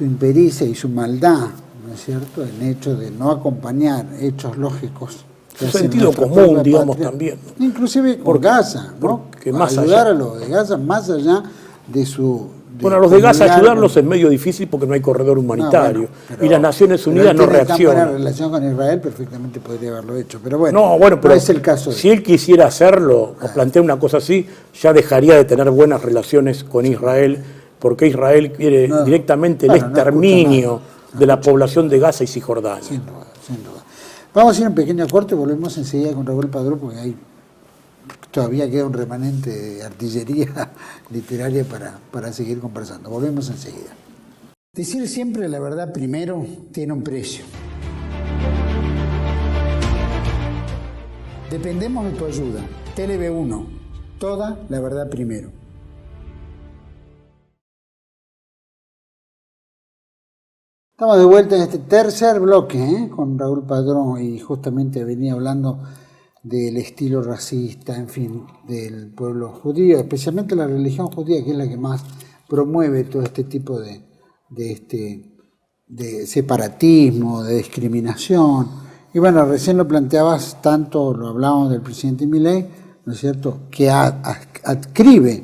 impericia y su maldad, ¿no es cierto?, en hecho de no acompañar hechos lógicos. Su sentido común, digamos, también, ¿no? Inclusive por Gaza, ¿no? Más ayudar allá a los de Gaza más allá de su... Bueno, a los de Gaza ayudarlos es medio difícil porque no hay corredor humanitario. Y las Naciones Unidas no reaccionan. En relación con Israel perfectamente podría haberlo hecho, pero bueno, pero no es el caso. Si él quisiera hacerlo o plantea una cosa así, ya dejaría de tener buenas relaciones con Israel, porque Israel quiere directamente el exterminio de la población de Gaza y Cisjordania. Sin duda, sin duda. Vamos a ir a un pequeño corte, volvemos enseguida con Raúl Padrón, porque ahí todavía queda un remanente de artillería literaria para seguir conversando. Volvemos enseguida. Decir siempre la verdad primero tiene un precio. Dependemos de tu ayuda. TLB1, toda la verdad primero. Estamos de vuelta en este tercer bloque con Raúl Padrón, y justamente venía hablando del estilo racista, en fin, del pueblo judío, especialmente la religión judía, que es la que más promueve todo este tipo de separatismo, de discriminación. Y bueno, recién lo hablábamos del presidente Milei, ¿no es cierto?, que adscribe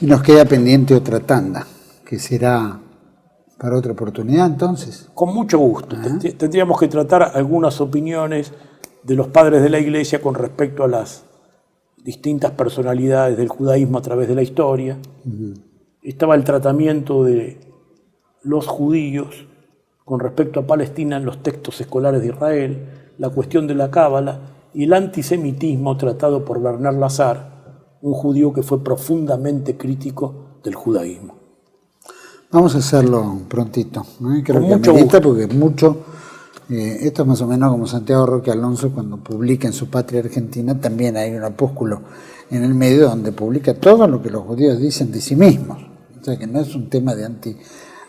Y nos queda pendiente otra tanda, que será para otra oportunidad entonces. Con mucho gusto. Tendríamos que tratar algunas opiniones de los padres de la Iglesia con respecto a las distintas personalidades del judaísmo a través de la historia. Estaba el tratamiento de los judíos con respecto a Palestina en los textos escolares de Israel, la cuestión de la cábala y el antisemitismo tratado por Bernard Lazare, un judío que fue profundamente crítico del judaísmo. Vamos a hacerlo prontito, ¿no? Creo Con que mucho amerita, gusto. porque mucho, esto es más o menos como Santiago Roque Alonso cuando publica en su Patria Argentina, también hay un opúsculo en el medio donde publica todo lo que los judíos dicen de sí mismos. O sea que no es un tema de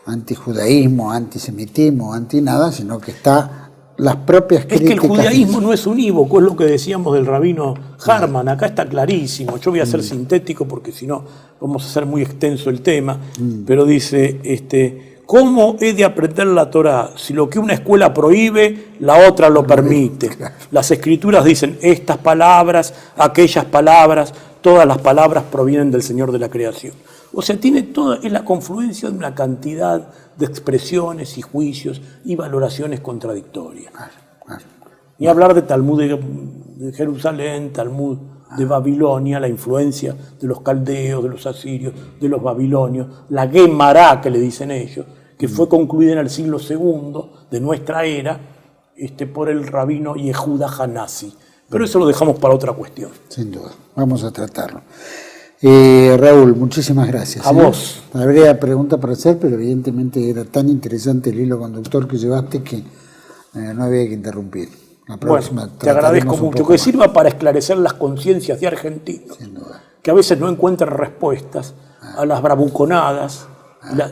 antijudaísmo, antisemitismo, anti nada, sino que está las propias críticas. Es que el judaísmo no es unívoco, es lo que decíamos del rabino Harman, acá está clarísimo. Yo voy a ser sintético porque si no vamos a hacer muy extenso el tema, pero dice, ¿cómo he de aprender la Torá si lo que una escuela prohíbe, la otra lo permite? Las escrituras dicen estas palabras, aquellas palabras, todas las palabras provienen del Señor de la creación. O sea, es la confluencia de una cantidad de expresiones y juicios y valoraciones contradictorias. Ni hablar de Talmud de Jerusalén, Talmud de Babilonia, la influencia de los caldeos, de los asirios, de los babilonios, la Gemara, que le dicen ellos, que fue concluida en el siglo II de nuestra era por el rabino Yehuda Hanasi. Pero eso lo dejamos para otra cuestión. Sin duda, vamos a tratarlo. Raúl, muchísimas gracias. A vos. Habría pregunta para hacer, pero evidentemente era tan interesante el hilo conductor que llevaste que no había que interrumpir. La próxima bueno, te agradezco mucho. Que sirva para esclarecer las conciencias de argentinos, sin duda, que a veces no encuentran respuestas a las bravuconadas,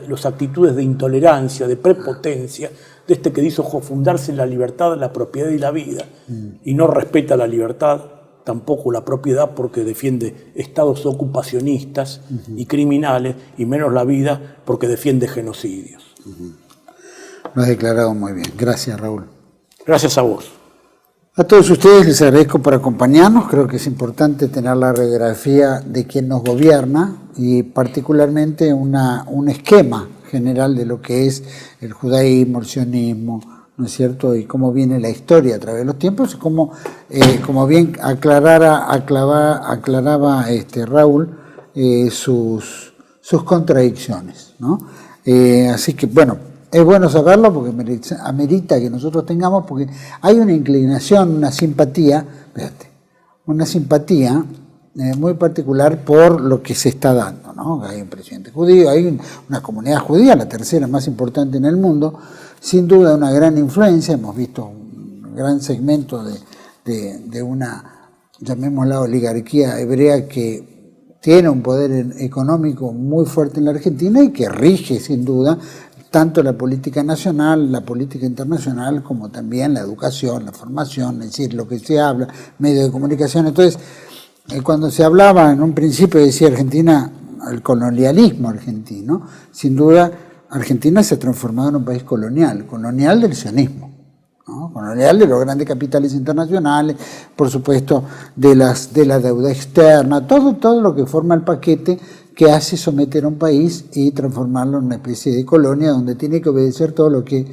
las actitudes de intolerancia, de prepotencia, de que dijo fundarse en la libertad, la propiedad y la vida, y no respeta la libertad, tampoco la propiedad, porque defiende estados ocupacionistas y criminales, y menos la vida porque defiende genocidios. Lo has declarado muy bien. Gracias, Raúl. Gracias a vos. A todos ustedes les agradezco por acompañarnos. Creo que es importante tener la radiografía de quien nos gobierna y particularmente un esquema general de lo que es el judaísmo, el sionismo, ¿no es cierto? Y cómo viene la historia a través de los tiempos y cómo bien aclaraba Raúl sus contradicciones, ¿no? Así que, bueno, es bueno saberlo porque amerita que nosotros tengamos, porque hay una inclinación, una simpatía muy particular por lo que se está dando, ¿no? Hay un presidente judío, hay una comunidad judía, la tercera más importante en el mundo, sin duda una gran influencia. Hemos visto un gran segmento de una, llamémosla, oligarquía hebrea que tiene un poder económico muy fuerte en la Argentina y que rige sin duda tanto la política nacional, la política internacional, como también la educación, la formación, es decir, lo que se habla, medios de comunicación. Entonces, cuando se hablaba en un principio, decía Argentina, el colonialismo argentino, sin duda Argentina se ha transformado en un país colonial del sionismo, ¿no? Colonial de los grandes capitales internacionales, por supuesto de la deuda externa, todo lo que forma el paquete que hace someter a un país y transformarlo en una especie de colonia donde tiene que obedecer todo lo que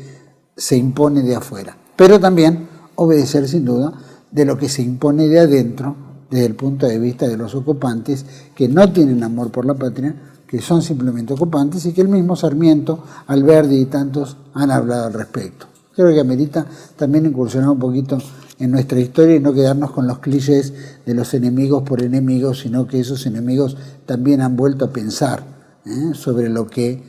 se impone de afuera, pero también obedecer sin duda de lo que se impone de adentro desde el punto de vista de los ocupantes que no tienen amor por la patria, que son simplemente ocupantes y que el mismo Sarmiento, Alberdi y tantos han hablado al respecto. Creo que amerita también incursionar un poquito en nuestra historia y no quedarnos con los clichés de los enemigos por enemigos, sino que esos enemigos también han vuelto a pensar sobre lo que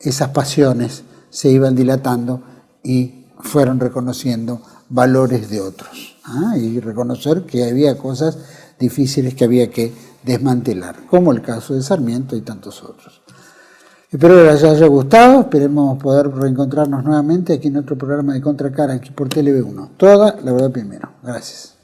esas pasiones se iban dilatando y fueron reconociendo valores de otros, y reconocer que había cosas difíciles que había que desmantelar, como el caso de Sarmiento y tantos otros. Espero que les haya gustado, esperemos poder reencontrarnos nuevamente aquí en otro programa de Contracara, aquí por TLV1. Toda la verdad primero. Gracias.